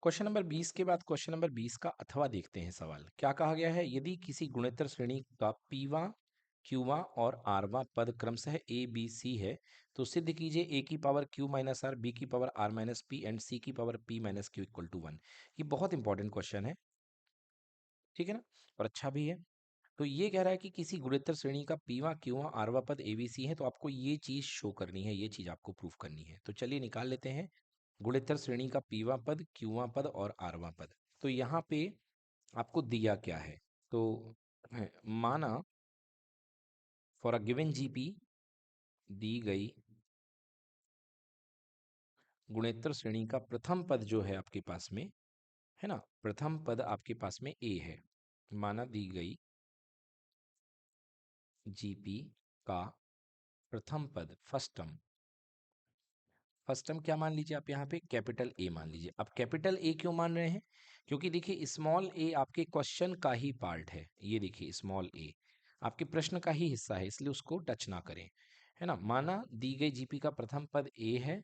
क्वेश्चन नंबर 20 के बाद क्वेश्चन नंबर 20 का अथवा देखते हैं। सवाल क्या कहा गया है, यदि किसी गुणोत्तर श्रेणी का पीवा क्यूवा और आरवा पद क्रमशः ए बी सी है तो सिद्ध कीजिए ए की power q minus r, b की power r minus p and c की power p minus q equal to 1। ये बहुत इंपॉर्टेंट क्वेश्चन है, ठीक है ना, और अच्छा भी है। तो ये कह रहा है कि किसी गुणोत्तर श्रेणी का पीवा क्यूवा आरवा पद एबीसी है, तो आपको ये चीज शो करनी है, ये चीज आपको प्रूफ करनी है। तो चलिए निकाल लेते हैं। गुणित्तर श्रेणी का पीवा पद, क्यूवा पद और आरवा पद। तो यहाँ पे आपको दिया क्या है, तो माना फॉर अ गिवन जीपी दी गई गुणोत्तर श्रेणी का प्रथम पद जो है आपके पास में, है ना, प्रथम पद आपके पास में ए है। माना दी गई जीपी का प्रथम पद, फर्स्ट टर्म, फर्स्ट टर्म क्या मान लीजिए आप यहाँ पे, कैपिटल ए मान लीजिए। अब कैपिटल ए क्यों मान रहे हैं, क्योंकि देखिए स्मॉल ए आपके क्वेश्चन का ही पार्ट है। ये देखिए स्मॉल ए आपके प्रश्न का ही हिस्सा है, इसलिए उसको टच ना करें, है ना। माना दी गई जीपी का प्रथम पद ए है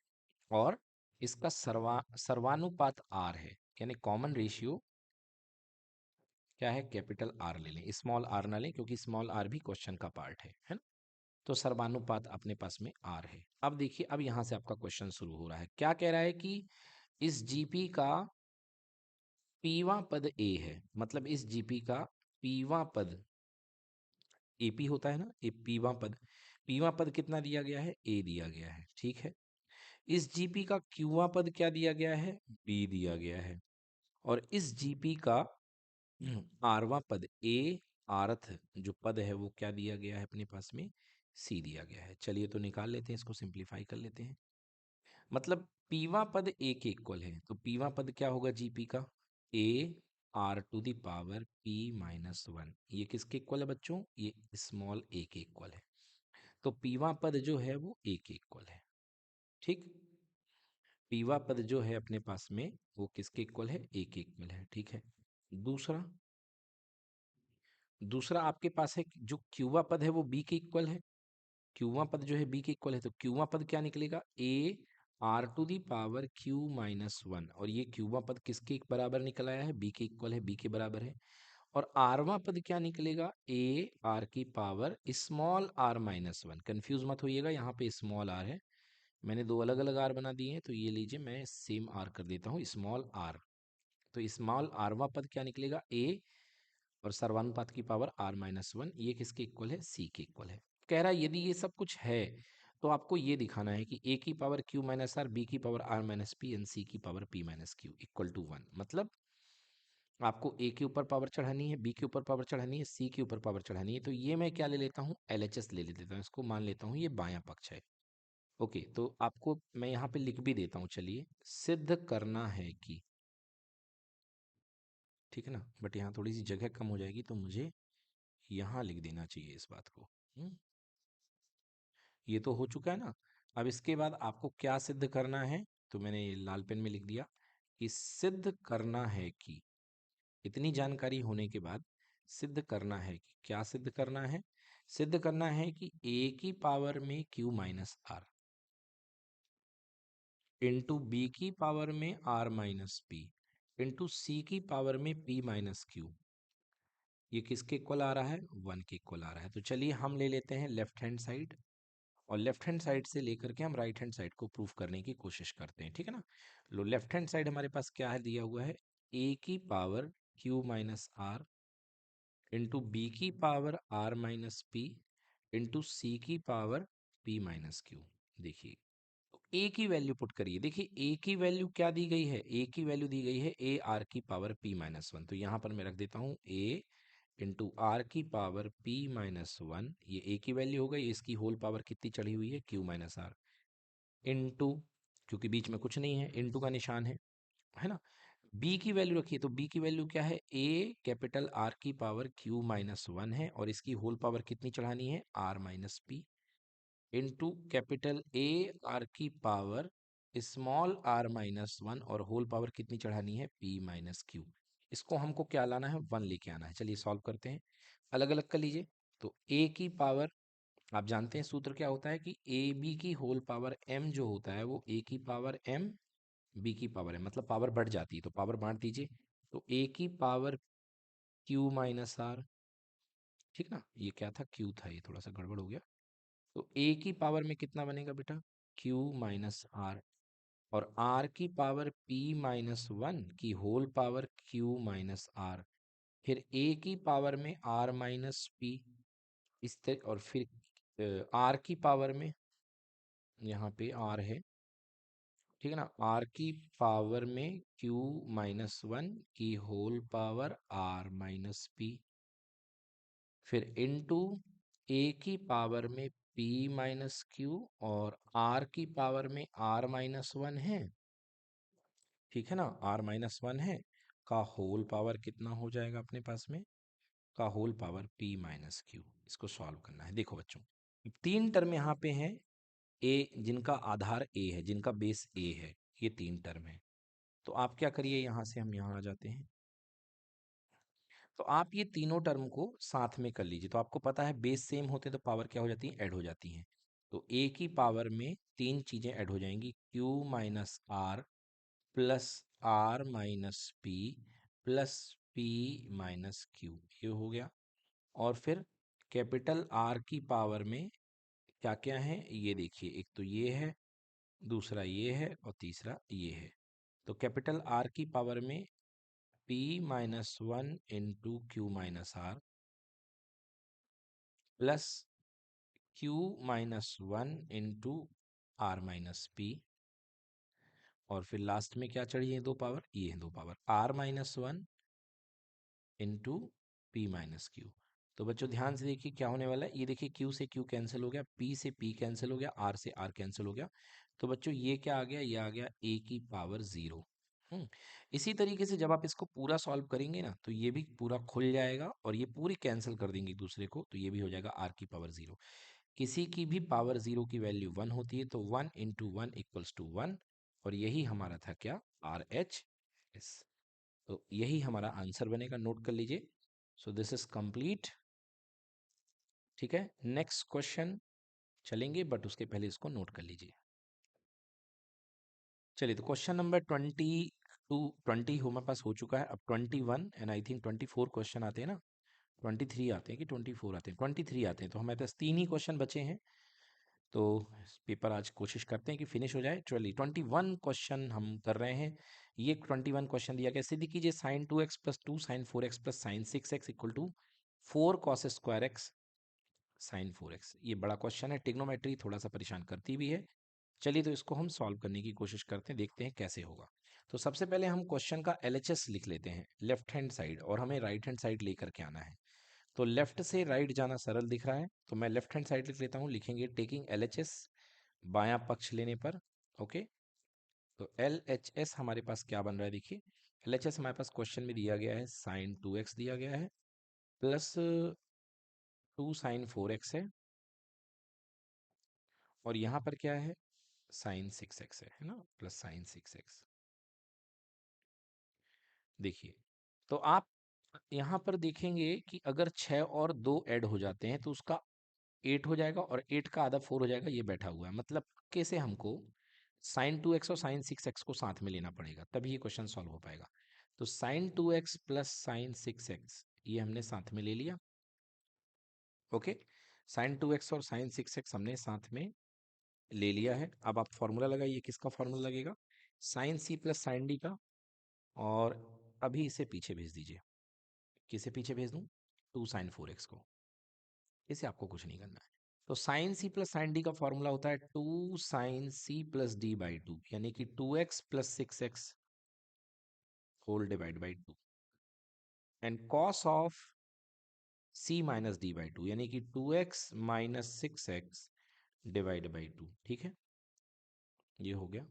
और इसका सर्वानुपात आर है, यानी कॉमन रेशियो क्या है, कैपिटल आर ले लें, स्मॉल आर ना लें, क्योंकि स्मॉल आर भी क्वेश्चन का पार्ट है ना। तो सर्वानुपात अपने पास में आर है। अब देखिए, अब यहां से आपका क्वेश्चन शुरू हो रहा है। क्या कह रहा है कि इस जीपी का पीवा पद ए है, मतलब इस जीपी का पीवा पद, एपी होता है ना, ए पीवा पद, पीवा पद कितना दिया गया है, ए दिया गया है, ठीक है। इस जीपी का क्यूवा पद क्या दिया गया है, बी दिया गया है। और इस जीपी का आरवा पद, ए आरथ जो पद है वो क्या दिया गया है अपने पास में, सी दिया गया है। चलिए तो निकाल लेते हैं, इसको सिंप्लीफाई कर लेते हैं। मतलब पीवा पद ए के इक्वल है, तो पीवा पद क्या होगा जीपी का, a r to the power p minus one. ये किसके इक्वल है बच्चों, ये स्मॉल ए के इक्वल है। तो पीवा पद जो है वो ए के इक्वल है, ठीक। पीवा पद जो है अपने पास में वो किसके इक्वल है, ए के इक्वल है, ठीक है। दूसरा, दूसरा आपके पास है जो क्यूवा पद है वो बी के इक्वल है। क्यूवा पद जो है बी के इक्वल है, तो क्यूवा पद क्या निकलेगा, a r to the power q minus one. और ये क्यूवा पद किसके बराबर निकल आया है, बी के इक्वल है, बी के बराबर है। और आरवा पद क्या निकलेगा, ए आर की power small r minus one. Confuse मत होइएगा, यहाँ पे स्मॉल आर है, मैंने दो अलग अलग आर बना दिए हैं, तो ये लीजिए मैं सेम आर कर देता हूँ, स्मॉल आर। तो स्मॉल आरवा पद क्या निकलेगा, ए और सर्वानुपात की पावर आर माइनस वन, ये किसके इक्वल है, सी के इक्वल है। कह रहा है यदि ये सब कुछ है तो आपको ये दिखाना है कि ए की power q minus r, b की power r minus p and c की power p minus q equal to one. मतलब आपको ए के ऊपर पावर चढ़ानी है, बी के ऊपर पावर चढ़ानी है, सी के ऊपर पावर चढ़ानी है। तो ये मैं क्या ले लेता हूँ, एलएचएस ले लेता हूँ, इसको मान लेता हूँ ये बायां पक्ष है। ओके, तो आपको मैं यहाँ पे लिख भी देता हूँ, चलिए, सिद्ध करना है कि, ठीक है ना, बट यहाँ थोड़ी सी जगह कम हो जाएगी, तो मुझे यहाँ लिख देना चाहिए इस बात को। ये तो हो चुका है ना। अब इसके बाद आपको क्या सिद्ध करना है, तो मैंने ये लाल पेन में लिख दिया कि सिद्ध करना है कि, इतनी जानकारी होने के बाद सिद्ध करना है कि, क्या सिद्ध करना है, सिद्ध करना है कि ए की पावर में q minus r into b की पावर में r minus p into c की पावर में पी माइनस क्यू, ये किसके इक्वल आ रहा है, वन के इक्वल आ रहा है। तो चलिए हम ले लेते हैं लेफ्ट हैंड साइड, और लेफ्ट हैंड साइड से लेकर के हम राइट हैंड साइड को प्रूफ करने की कोशिश करते हैं, ठीक है ना। लो, लेफ्ट हैंड साइड हमारे पास क्या है, दिया हुआ है ए की power q minus r into b की power r minus p into c की पावर पी माइनस क्यू। देखिए, तो ए की वैल्यू पुट करिए। देखिए ए की वैल्यू क्या दी गई है, ए की वैल्यू दी गई है ए आर की पावर पी माइनस वन। तो यहाँ पर मैं रख देता हूँ ए इंटू आर की पावर पी माइनस वन, ये ए की वैल्यू हो गई। इसकी होल पावर कितनी चढ़ी हुई है, क्यू माइनस आर इंटू, क्योंकि बीच में कुछ नहीं है, इंटू का निशान है ना। बी की वैल्यू रखिए, तो बी की वैल्यू क्या है, ए कैपिटल आर की पावर क्यू माइनस वन है, और इसकी होल पावर कितनी चढ़ानी है, r minus p into capital a r की power small r minus one, और होल पावर कितनी चढ़ानी है, पी माइनस क्यू। इसको हमको क्या लाना है, वन लेके आना है। चलिए सॉल्व करते हैं, अलग अलग कर लीजिए। तो ए की पावर, आप जानते हैं सूत्र क्या होता है कि ए बी की होल पावर एम जो होता है वो ए की पावर एम बी की पावर है, मतलब पावर बढ़ जाती है, तो पावर बांट दीजिए। तो ए की पावर क्यू माइनस आर, ठीक ना, ये क्या था, क्यू था, ये थोड़ा सा गड़बड़ हो गया। तो ए की पावर में कितना बनेगा बेटा, क्यू माइनस आर, और आर की पावर पी माइनस वन की whole power q minus r, फिर ए की पावर में आर माइनस पी, इस तरह, और फिर आर की पावर में, यहाँ पे आर है, ठीक है ना, आर की पावर में क्यू माइनस वन की whole power r minus p, फिर इनटू ए की पावर में पी माइनस क्यू, और आर की पावर में आर माइनस वन है, ठीक है ना, आर माइनस वन है, का होल पावर कितना हो जाएगा अपने पास में, का whole power p minus q. इसको सॉल्व करना है। देखो बच्चों, तीन टर्म यहाँ पे हैं, ए जिनका आधार ए है, जिनका बेस ए है, ये तीन टर्म है। तो आप क्या करिए, यहाँ से हम यहाँ आ जाते हैं, तो आप ये तीनों टर्म को साथ में कर लीजिए। तो आपको पता है बेस सेम होते हैं तो पावर क्या हो जाती है, ऐड हो जाती हैं। तो ए की पावर में तीन चीजें ऐड हो जाएंगी, q minus r plus r minus p plus p minus q, ये हो गया। और फिर कैपिटल आर की पावर में क्या क्या है, ये देखिए, एक तो ये है, दूसरा ये है, और तीसरा ये है। तो कैपिटल आर की पावर में p minus one into q minus r plus q minus one into r minus p, और फिर लास्ट में क्या चढ़ी है दो पावर, ये है दो power, r minus one into p minus q. तो बच्चों ध्यान से देखिए क्या होने वाला है, ये देखिए क्यू से क्यू कैंसिल हो गया, पी से पी कैंसिल हो गया, आर से आर कैंसिल हो गया। तो बच्चों ये क्या आ गया, ये आ गया ए की पावर जीरो। इसी तरीके से जब आप इसको पूरा सॉल्व करेंगे ना, तो ये भी पूरा खुल जाएगा, और ये पूरी कैंसिल कर देंगे एक दूसरे को, तो ये भी हो जाएगा आर की पावर जीरो। किसी की भी पावर जीरो की वैल्यू वन होती है, तो one into one equals to one, और यही हमारा था क्या, आर एच एस। तो यही हमारा आंसर बनेगा, नोट कर लीजिए। So this is complete. ठीक है, नेक्स्ट क्वेश्चन चलेंगे, बट उसके पहले इसको नोट कर लीजिए। चलिए, तो क्वेश्चन नंबर 20 हमारे पास हो चुका है, अब 21 एंड आई थिंक 24 क्वेश्चन आते हैं ना, 23 आते हैं कि 24 आते हैं, 23 आते हैं। तो हमारे पास तीन ही क्वेश्चन बचे हैं, तो पेपर आज कोशिश करते हैं कि फिनिश हो जाए। चलिए, 21 क्वेश्चन हम कर रहे हैं। ये 21 क्वेश्चन दिया गया, सिद्ध कीजिए sine 2x plus two sine 4x plus sine 6x equal to 4 cos square x sine 4x। ये बड़ा क्वेश्चन है, टिग्नोमेट्री थोड़ा सा परेशान करती भी है। चलिए, तो इसको हम सॉल्व करने की कोशिश करते हैं, देखते हैं कैसे होगा। तो सबसे पहले हम क्वेश्चन का LHS लिख लेते हैं, लेफ्ट हैंड साइड, और हमें राइट हैंड साइड लेकर के आना है। तो लेफ्ट से राइट जाना सरल दिख रहा है, तो मैं लेफ्ट हैंड साइड लिख लेता हूँ, लिखेंगे टेकिंग LHS बायां पक्ष लेने पर। ओके, तो LHS हमारे पास क्या बन रहा है, देखिए LHS हमारे पास क्वेश्चन में दिया गया है साइन 2x दिया गया है, प्लस 2 साइन 4x है, और यहाँ पर क्या है, साइन 6x है ना, प्लस साइन 6x। देखिए, तो आप यहाँ पर देखेंगे कि अगर 6 और 2 ऐड हो जाते हैं तो उसका 8 हो जाएगा, और 8 का आधा 4 हो जाएगा, ये बैठा हुआ है। मतलब कैसे, हमको साइन 2x और साइन 6x को साथ में लेना पड़ेगा, तभी ये क्वेश्चन सॉल्व हो पाएगा। तो sign 2x plus sine 6x ये हमने साथ में ले लिया। ओके, साइन 2x और साइन 6x हमने साथ में ले लिया है। अब आप फॉर्मूला लगाइए, किसका फॉर्मूला लगेगा, sine c plus sine d का, और अभी इसे पीछे भेज दीजिए। किसे पीछे भेज दूं, 2 sin 4x को। इसे आपको कुछ नहीं करना है। तो sine c plus sine d का फॉर्मूला होता है 2 sin c प्लस d/2, यानी कि 2x plus 6x whole divide by 2, and cos of c minus d/2, यानी कि 2x minus 6x divide by 2। ठीक है, ये हो गया।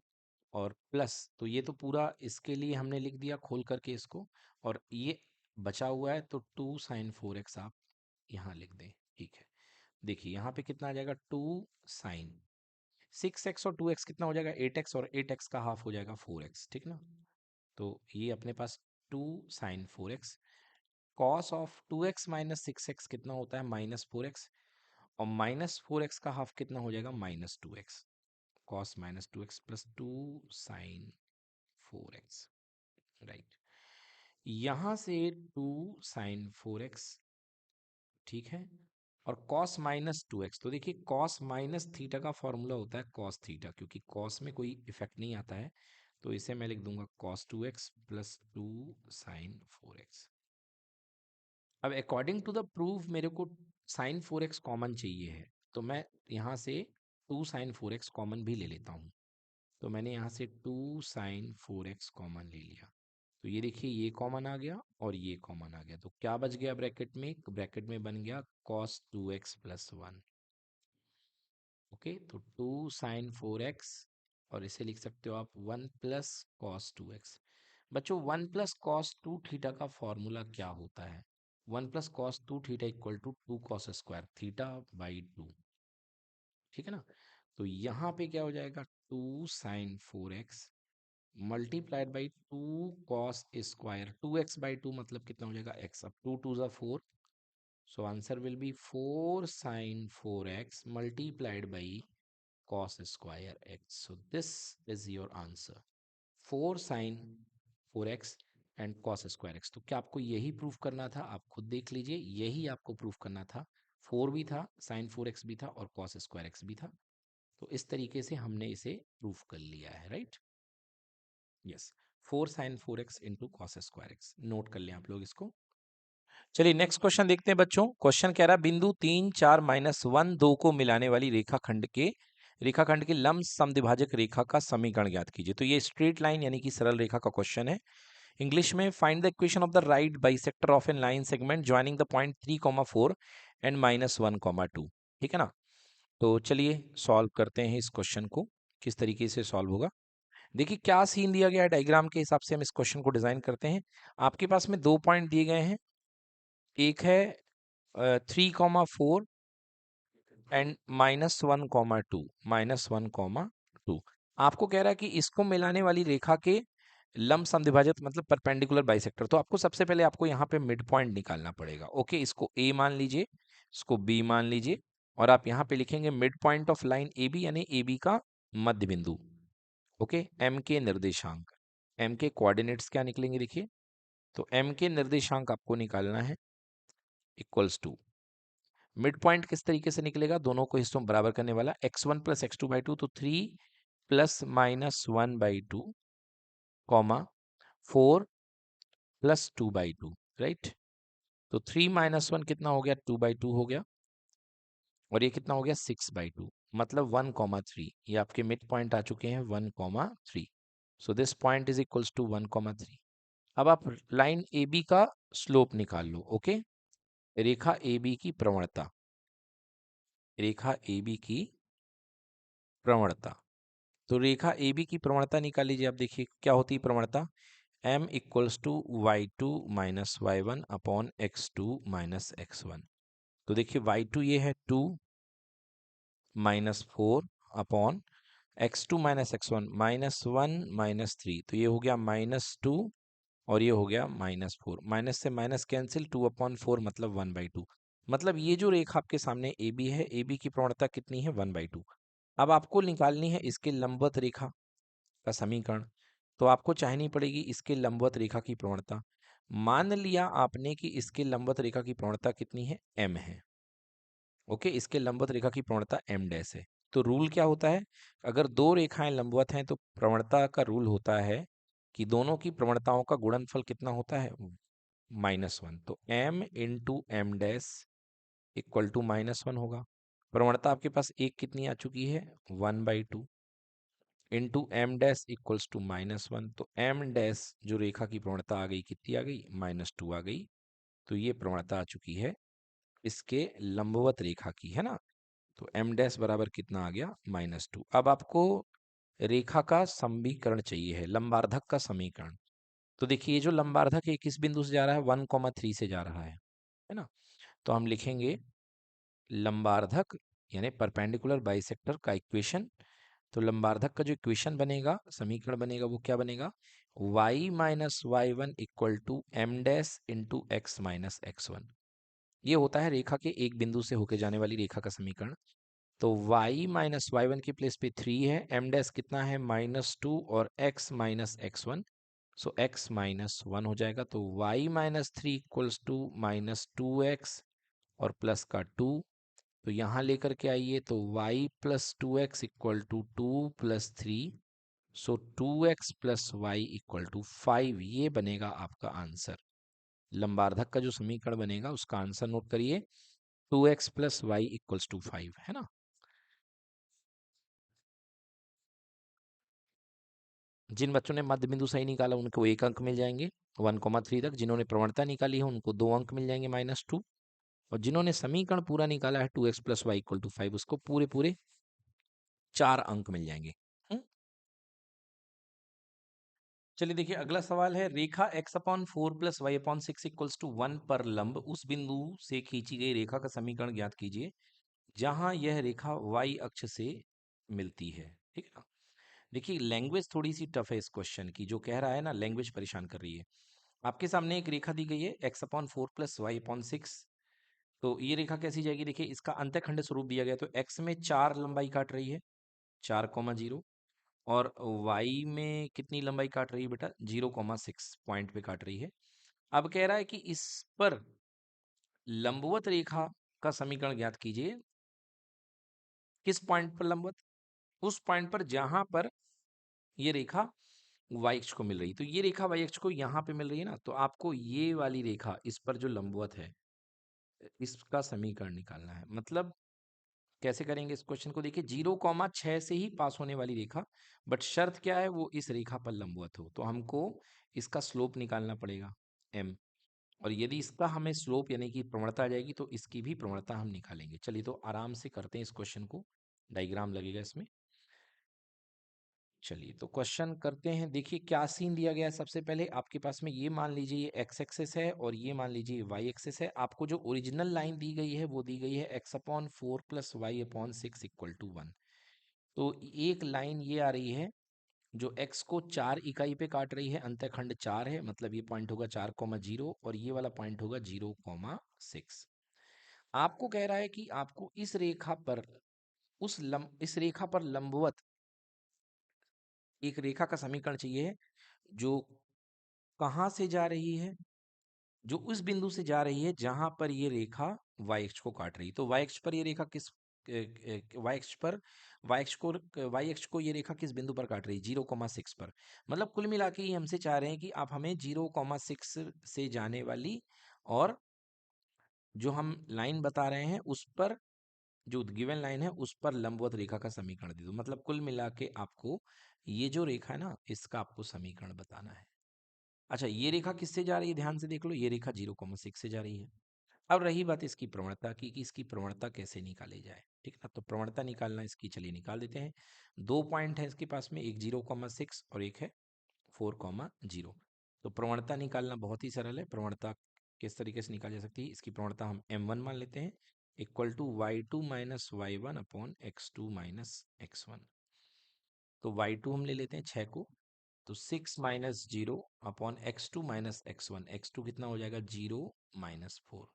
और प्लस, तो ये तो पूरा इसके लिए हमने लिख दिया खोल करके इसको, और ये बचा हुआ है, तो 2 sin 4x आप यहाँ लिख दें। ठीक है, देखिए यहाँ पे कितना आ जाएगा, 2 sin 6x और 2x कितना हो जाएगा, 8x, और 8x का हाफ हो जाएगा 4x। ठीक ना, तो ये अपने पास 2 sin 4x, cos of 2x minus 6x कितना होता है, -4x, और -4x का हाफ कितना हो जाएगा, -2x, cos -2x plus 2 sin 4x। Right, यहां से 2 sin 4x, ठीक है, और cos -2x। तो देखिए cos माइनस थीटा का फॉर्मूला होता है cos थीटा, क्योंकि cos में कोई इफेक्ट नहीं आता है, तो इसे मैं लिख दूंगा cos 2x plus 2 sin 4x। अब अकॉर्डिंग टू द प्रूफ मेरे को sin 4x कॉमन चाहिए है, तो मैं यहाँ से 2 sin 4x कॉमन भी ले लेता हूँ। तो मैंने यहाँ से 2 sin 4x कॉमन ले लिया, तो ये देखिए ये कॉमन आ गया और ये कॉमन आ गया, तो क्या बच गया ब्रैकेट में? ब्रैकेट में बन गया cos 2x + 1। ओके, तो 2 sin 4x, और इसे लिख सकते हो आप 1 + cos 2x। बच्चों 1 + cos 2 थीटा का फॉर्मूला क्या होता है? 1 + cos 2 theta equal to 2 cos² theta by 2। ठीक है ना? तो यहाँ पे क्या हो जाएगा? 2 sin 4x multiplied by 2 cos²। 2x/2 मतलब कितना हो जाएगा? x। अब 2 2 ज़ा 4, so answer will be 4 sin 4x multiplied by cos² x. So this is your answer, 4 sin 4x and cos²x। तो क्या आपको यही प्रूफ करना था? आप खुद देख लीजिए, यही आपको प्रूफ करना था। 4 भी था, sin 4x भी था और cos² भी था। तो इस तरीके से हमने इसे प्रूफ कर लिया है, right? Yes, 4 sin 4x into cos²x। Note कर लें आप लोग इसको। चलिए नेक्स्ट क्वेश्चन देखते हैं बच्चों। क्वेश्चन कह रहा है बिंदु 3 4 -1 2 को मिलाने वाली रेखाखंड के लंब समद्विभाजक रेखा का समीकरण ज्ञात कीजिए। तो ये स्ट्रेट लाइन यानी कि सरल रेखा का क्वेश्चन है। इंग्लिश में find the equation of the right bisector of an line segment joining the point 3, 4 and -1, 2। ठीक है ना? तो चलिए सॉल्व करते हैं इस क्वेश्चन को। किस तरीके से सॉल्व होगा, देखिए क्या सीन दिया गया है, डायग्राम के हिसाब से हम इस क्वेश्चन को डिजाइन करते हैं। आपके पास में 2 पॉइंट दिए गए हैं, एक है 3, 4 एंड -1, 2, -1, 2। आपको कह रहा है कि इसको मिलाने वाली रेखा के लंब समद्विभाजक मतलब परपेंडिकुलर बाइसेक्टर। तो आपको सबसे पहले आपको यहाँ पे मिड पॉइंट निकालना पड़ेगा। ओके, इसको ए मान लीजिए, इसको बी मान लीजिए, और आप यहाँ पे लिखेंगे mid point of line a b, यानी ए बी का मध्य बिंदु। ओके, एम के निर्देशांक, एम के कोऑर्डिनेट्स क्या निकलेंगे देखिए। तो एम के निर्देशांक आपको निकालना है इक्वल्स टू मिड पॉइंट किस तरीके से निकलेगा, दोनों को हिस्सों में बराबर करने वाला, x1 + x2/2, तो 3 ± 1/2 कॉमा 4 + 2/2, राइट? तो 3 - 1 कितना हो गया? 2/2 हो गया, और ये कितना हो गया? 6/2, मतलब 1, 3। ये आपके मिड पॉइंट आ चुके हैं 1, 3। So this point is equals to 1, 3। अब आप लाइन ए बी का स्लोप निकाल लो। ओके, रेखा ए बी की प्रवणता, रेखा ए बी की प्रवणता। तो रेखा ए बी की प्रवणता निकाल लीजिए। आप देखिए क्या होती है प्रवणता, m equals to y2 - y1 upon x2 - x1। तो देखिए y2 ये है 2 -4 अपॉन x2 - x1 -1 -3, तो ये हो गया -2 और ये हो गया -4। माइनस से माइनस कैंसिल, 2/4 मतलब 1/2। मतलब ये जो रेखा आपके सामने ए बी है, ए बी की प्रवणता कितनी है? 1/2। अब आपको निकालनी है इसके लंबवत रेखा का समीकरण। तो आपको चाहनी पड़ेगी इसके लंबवत रेखा की प्रवणता। मान लिया आपने कि इसके लंबवत रेखा की प्रवणता कितनी है? m है। ओके, इसके लंबवत रेखा की प्रवणता m डैश है। तो रूल क्या होता है, अगर दो रेखाएं लंबवत हैं तो प्रवणता का रूल होता है कि दोनों की प्रवणताओं का गुणनफल कितना होता है? -1। तो m into m dash equal to -1 होगा। प्रवणता आपके पास एक कितनी आ चुकी है? 1/2 into m dash equals to -1। तो एम डैश जो रेखा की प्रवणता आ गई, कितनी आ गई? -2 आ गई। तो ये प्रवणता आ चुकी है इसके लंबवत रेखा की, है ना? तो एम डैश बराबर कितना आ गया? -2। अब आपको रेखा का समीकरण चाहिए है, लंबार्धक का समीकरण। तो देखिए ये जो लंबार्धक है किस बिंदु से जा रहा है? 1, 3 से जा रहा है ना? तो हम लिखेंगे लंबार्धक यानी परपेंडिकुलर बाइसेक्टर का इक्वेशन। तो लंबार्धक का जो इक्वेशन बनेगा, समीकरण बनेगा, वो क्या बनेगा? y - y1 equal to m dash into x minus x1। ये होता है रेखा के एक बिंदु से होके जाने वाली रेखा का समीकरण। तो y - y1 के प्लेस पे 3 है, एम डैश कितना है? -2 और x माइनस x1, सो x -1 हो जाएगा। तो y - 3 इक्वल्स टू -2x और प्लस का 2। तो यहाँ लेकर के आइए, तो y + 2x equal to 2 + 3, so 2x + y equal to 5। ये बनेगा आपका आंसर। लंबार्धक का जो समीकरण बनेगा उसका आंसर नोट करिए, 2x + y इक्वल्स टू 5, है ना? जिन बच्चों ने मध्य बिंदु सही निकाला उनको 1 अंक मिल जाएंगे 1,3 तक। जिन्होंने प्रवणता निकाली है उनको 2 अंक मिल जाएंगे -2। और जिन्होंने समीकरण पूरा निकाला है 2x + y = 5 उसको पूरे पूरे 4 अंक मिल जाएंगे। चलिए देखिए अगला सवाल है, रेखा x/4 + y/6 = 1 पर लंब उस बिंदु से खींची गई रेखा का समीकरण ज्ञात कीजिए जहां यह रेखा y अक्ष से मिलती है। ठीक है ना। देखिए लैंग्वेज थोड़ी सी टफ है इस क्वेश्चन की, जो कह रहा है ना लैंग्वेज परेशान कर रही है। आपके सामने एक रेखा दी गई है x/4 + y/6। तो ये रेखा कैसी जाएगी, देखिए इसका अंतःखंड स्वरूप दिया गया, तो x में 4 लंबाई काट रही है 4,0, और y में कितनी लंबाई काट रही है बेटा 0,6 पॉइंट पे काट रही है। अब कह रहा है कि इस पर लंबवत रेखा का समीकरण ज्ञात कीजिए। किस पॉइंट पर लंबवत, उस पॉइंट पर जहां पर ये रेखा y अक्ष को मिल रही, तो ये रेखा y अक्ष को यहाँ पे मिल रही है ना, तो आपको ये वाली रेखा इस पर जो लंबवत है इसका समीकरण निकालना है। मतलब कैसे करेंगे इस क्वेश्चन को, देखिए 0,6 से ही पास होने वाली रेखा, बट शर्त क्या है वो इस रेखा पर लंबवत हो, तो हमको इसका स्लोप निकालना पड़ेगा m। और यदि इसका हमें स्लोप यानी कि प्रवणता आ जाएगी तो इसकी भी प्रवणता हम निकालेंगे। चलिए तो आराम से करते हैं इस क्वेश्चन को, डायग्राम लगेगा इसमें। चलिए तो क्वेश्चन करते हैं। देखिए क्या सीन दिया गया है, सबसे पहले आपके पास में ये मान लीजिए ये एक्स एक्सेस है और ये मान लीजिए वाई एक्सेस है। आपको जो ओरिजिनल लाइन दी गई है वो दी गई है x/4 + y/6 = 1। तो एक लाइन ये आ रही है जो x को 4 इकाई पे काट रही है, अंतःखंड 4 है, मतलब ये पॉइंट होगा 4,0 और ये वाला पॉइंट होगा 0,6। आपको कह रहा है कि आपको इस रेखा पर इस रेखा पर लंबवत एक रेखा का समीकरण चाहिए जो कहाँ से जा रही है, जो उस बिंदु से जा रही है जहां पर ये रेखा y अक्ष को काट रही है। तो y अक्ष पर ये रेखा किस y अक्ष पर y अक्ष को ये रेखा किस बिंदु पर काट रही है 0,6 पर। मतलब कुल मिला के ये हमसे चाह रहे हैं कि आप हमें 0,6 से जाने वाली और जो हम लाइन बता रहे हैं उस पर, जो गिवन लाइन है उस पर लंबवत रेखा का समीकरण दे दो। मतलब कुल मिला के आपको ये जो रेखा है ना इसका आपको समीकरण बताना है। अच्छा ये रेखा किससे जा रही है, ध्यान से देख लो, ये रेखा 0,6 से जा रही है। अब रही बात इसकी प्रवणता की कि इसकी प्रवणता कैसे निकाली जाए। ठीक है ना, तो प्रवणता निकालना इसकी, चलिए निकाल देते हैं। 2 पॉइंट है इसके पास में, एक 0,6 और एक है 4,0। तो प्रवणता निकालना बहुत ही सरल है। प्रवणता किस तरीके से निकाली जा सकती है, इसकी प्रवणता हम m1 मान लेते हैं = y2 - y1/x2 - x1। तो y2 हम ले लेते हैं 6 को, तो 6 - 0/x2 - x1, x2 कितना हो जाएगा 0 - 4।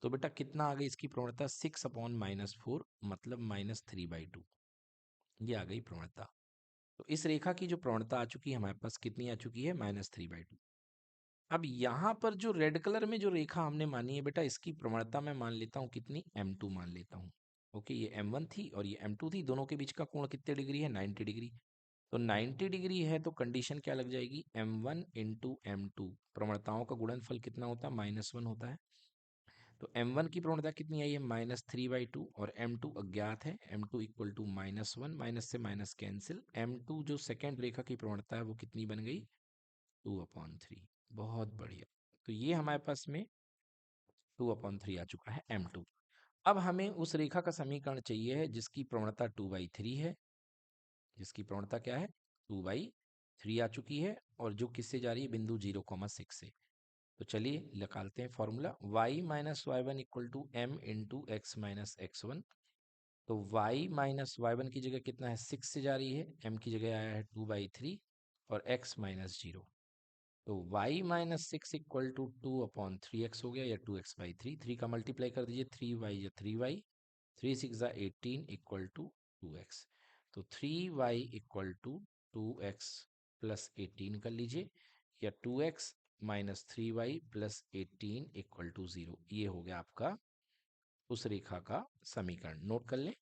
तो बेटा कितना आ गई इसकी प्रवणता 6/-4, मतलब -3/2। ये आ गई प्रवणता। तो इस रेखा की जो प्रवणता आ चुकी है हमारे पास कितनी आ चुकी है -3/2। अब यहाँ पर जो रेड कलर में जो रेखा हमने मानी है बेटा इसकी प्रवणता मैं मान लेता हूँ कितनी, m2 मान लेता हूँ। ओके ये m1 थी और ये m2 थी, दोनों के बीच का कोण कितने डिग्री है 90 डिग्री। तो 90 डिग्री है तो कंडीशन क्या लग जाएगी m1 × m2, प्रवणताओं का गुणनफल कितना होता है -1 होता है। तो m1 की प्रवणता कितनी आई है -3/2 और m2 अज्ञात है, m2 = -1, माइनस से माइनस कैंसिल, m2 जो सेकेंड रेखा की प्रवणता है वो कितनी बन गई 2/3। बहुत बढ़िया। तो ये हमारे पास में 2/3 आ चुका है m2। अब हमें उस रेखा का समीकरण चाहिए है जिसकी प्रवणता 2/3 है, जिसकी प्रवणता क्या है 2/3 आ चुकी है और जो किससे जा रही है बिंदु 0,6 से। तो चलिए निकालते हैं formula, y - y1 = m × x - x1। तो y - y1 की जगह कितना है 6 से जा रही है, m की जगह आया है 2/3 और x - 0। तो y - 6 = 2/3x हो गया या 2x/3। 3 का मल्टीप्लाई कर दीजिए, 3y या 3y, 3 6 18 = 2x। तो 3y = 2x + 18 कर लीजिए, या 2x - 3y + 18 = 0। ये हो गया आपका उस रेखा का समीकरण, नोट कर लें।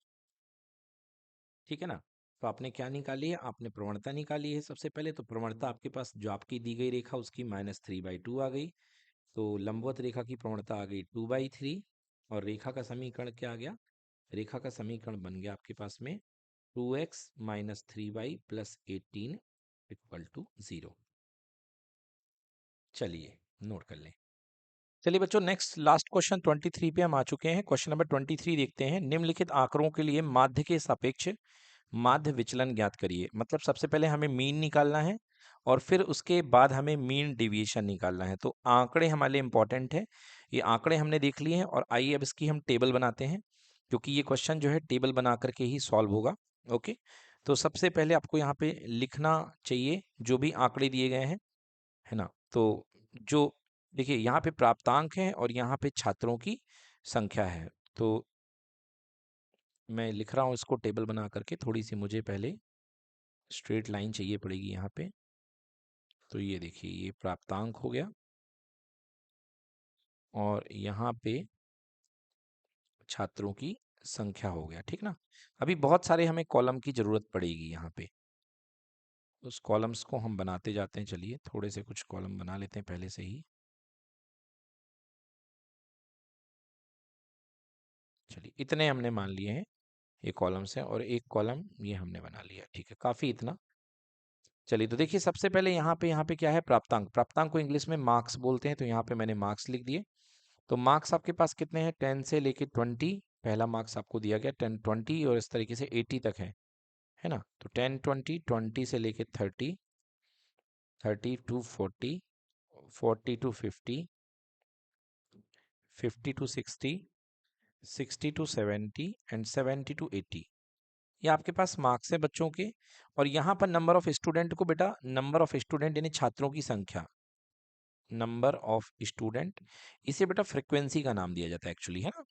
ठीक है ना। तो आपने क्या निकाली है, आपने प्रवणता निकाली है। सबसे पहले तो प्रवणता आपके पास जो आपकी दी गई रेखा उसकी -3/2 आ गई, तो लंबवत रेखा की प्रवणता आ गई 2/3 और रेखा का समीकरण क्या आ गया, रेखा का समीकरण बन गया आपके पास में 2x - 3y + 18 इक्वल टू 0। चलिए नोट कर लें। चलिए बच्चों, नेक्स्ट लास्ट क्वेश्चन 23 पे हम आ चुके हैं। क्वेश्चन नंबर 23 देखते हैं। निम्नलिखित आंकड़ों के लिए माध्य के सापेक्ष माध्य विचलन ज्ञात करिए। मतलब सबसे पहले हमें मीन निकालना है और फिर उसके बाद हमें मीन डिविएशन निकालना है। तो आंकड़े हमारे लिए इंपॉर्टेंट है। ये आंकड़े हमने देख लिए हैं और आइए अब इसकी हम टेबल बनाते हैं, क्योंकि ये क्वेश्चन जो है टेबल बना करके ही सॉल्व होगा। ओके, तो सबसे पहले आपको यहाँ पे लिखना चाहिए जो भी आंकड़े दिए गए हैं, है ना। तो जो देखिए यहाँ पे प्राप्तांक है और यहाँ पे छात्रों की संख्या है। तो मैं लिख रहा हूँ इसको टेबल बना करके। थोड़ी सी मुझे पहले स्ट्रेट लाइन चाहिए पड़ेगी यहाँ पे। तो ये देखिए, ये प्राप्तांक हो गया और यहाँ पे छात्रों की संख्या हो गया, ठीक ना। अभी बहुत सारे हमें कॉलम की जरूरत पड़ेगी यहाँ पे। उस कॉलम्स को हम बनाते जाते हैं। चलिए थोड़े से कुछ कॉलम बना लेते हैं पहले से ही। चलिए इतने हमने मान लिए हैं, ये कॉलम्स हैं, और एक कॉलम ये हमने बना लिया, ठीक है, काफ़ी इतना। चलिए तो देखिए सबसे पहले यहाँ पे क्या है, प्राप्तांक। प्राप्तांक को इंग्लिश में मार्क्स बोलते हैं, तो यहाँ पे मैंने मार्क्स लिख दिए। तो मार्क्स आपके पास कितने हैं, 10 से लेके 20। पहला मार्क्स आपको दिया गया 10 20 और इस तरीके से 80 तक है ना। तो 10 20, 20 से लेके 30, 30 to 40, 40 to 50, 50 to 60, 60 to 70 and 70 to 80। ये आपके पास मार्क्स है बच्चों के। और यहाँ पर नंबर ऑफ स्टूडेंट को बेटा, नंबर ऑफ स्टूडेंट यानी छात्रों की संख्या, नंबर ऑफ स्टूडेंट, इसे बेटा फ्रीक्वेंसी का नाम दिया जाता है एक्चुअली, है ना।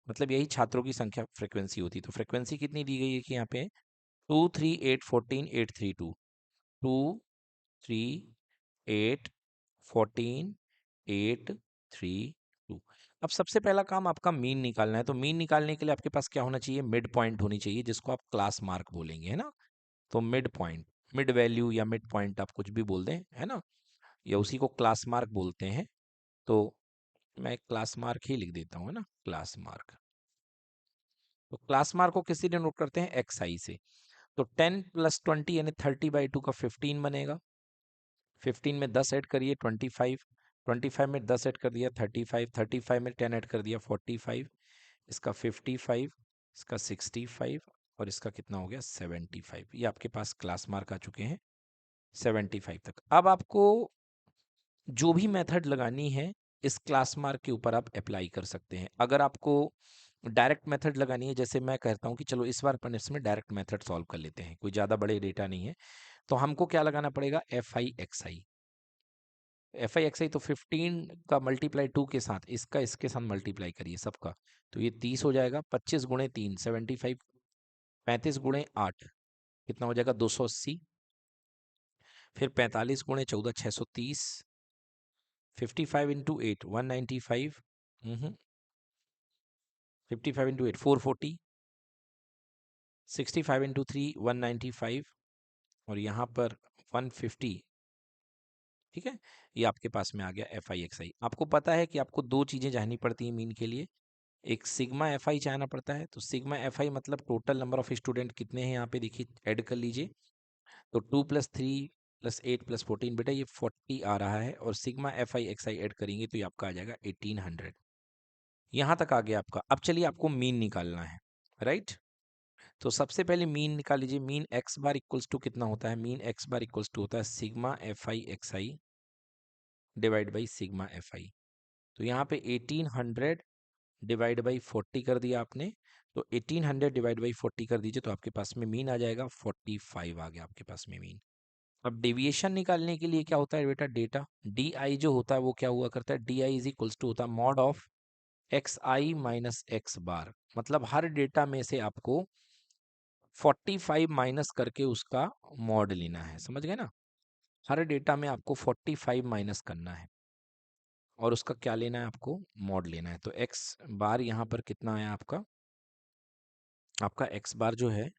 मतलब यही छात्रों की संख्या फ्रीक्वेंसी होती है। तो फ्रीक्वेंसी कितनी दी गई है कि यहाँ पे 23814 832, 23814 832। अब सबसे पहला काम आपका मीन निकालना है। तो मीन निकालने के लिए आपके पास क्या होना चाहिए, मिड पॉइंट होनी चाहिए, जिसको आप क्लास मार्क बोलेंगे, है ना। तो मिड पॉइंट, मिड वैल्यू या मिड पॉइंट आप कुछ भी बोल दें, है ना, या उसी को क्लास मार्क बोलते हैं। तो मैं क्लास मार्क ही लिख देता हूँ, है ना, क्लास मार्क। तो क्लास मार्क को किसी डिनोट करते हैं, एक्स आई से। तो 10 प्लस 20 यानी 30/2 का 15 बनेगा। 15 में 10 ऐड करिए 25, 25 में 10 ऐड कर दिया 35, 35 में 10 ऐड कर दिया 45, इसका 55, इसका 65 और इसका कितना हो गया 75। ये आपके पास क्लास मार्क आ चुके हैं 75 तक। अब आपको जो भी मेथड लगानी है इस क्लास मार्क के ऊपर आप अप्लाई कर सकते हैं। अगर आपको डायरेक्ट मेथड लगानी है, जैसे मैं कहता हूँ कि चलो इस बार अपन इसमें डायरेक्ट मेथड सॉल्व कर लेते हैं, कोई ज़्यादा बड़े डेटा नहीं है, तो हमको क्या लगाना पड़ेगा, f i x i. F i x i तो 15 का मल्टीप्लाई 2 के साथ, इसका इसके साथ मल्टीप्लाई करिए सबका। तो ये 30 हो जाएगा, 25 गुणे 3 75, 35 गुणे 8 कितना हो जाएगा 280, फिर 45 गुणे 14 630, 55 इंटू 8 195, 55 इंटू 8 440, 65 इंटू 3 195 और यहाँ पर 150। ठीक है, ये आपके पास में आ गया एफ आई एक्स आई। आपको पता है कि आपको दो चीज़ें जाननी पड़ती हैं मीन के लिए, एक सिग्मा एफ आई जानना पड़ता है। तो सिग्मा एफ आई मतलब टोटल नंबर ऑफ स्टूडेंट कितने हैं, यहाँ पे देखिए ऐड कर लीजिए। तो 2 + 3 + 8 + 14 बेटा ये 40 आ रहा है, और sigma f i x I add करेंगे तो ये आपका आ जाएगा 1800। यहाँ तक आ गया आपका। अब चलिए आपको मीन निकालना है, राइट। तो सबसे पहले मीन निकाल लीजिए। Mean x bar equals to कितना होता है, mean x bar equals to होता है sigma f i x i divide by sigma f i. तो यहाँ पे 1800 डिवाइड बाई 40 कर दिया आपने। तो 1800 डिवाइड बाई 40 कर दीजिए, तो आपके पास में मीन आ जाएगा 45 आ गया आपके पास में मीन। अब डेविएशन निकालने के लिए क्या होता है बेटा, डेटा डी आई जो होता है वो क्या हुआ करता है, d i is equals to होता है mod of x i minus x bar. मतलब हर डेटा में से आपको 45 माइनस करके उसका मॉड लेना है, समझ गए ना। हर डेटा में आपको 45 माइनस करना है और उसका क्या लेना है, आपको मॉड लेना है। तो एक्स बार यहाँ पर कितना आया आपका, आपका एक्स बार जो है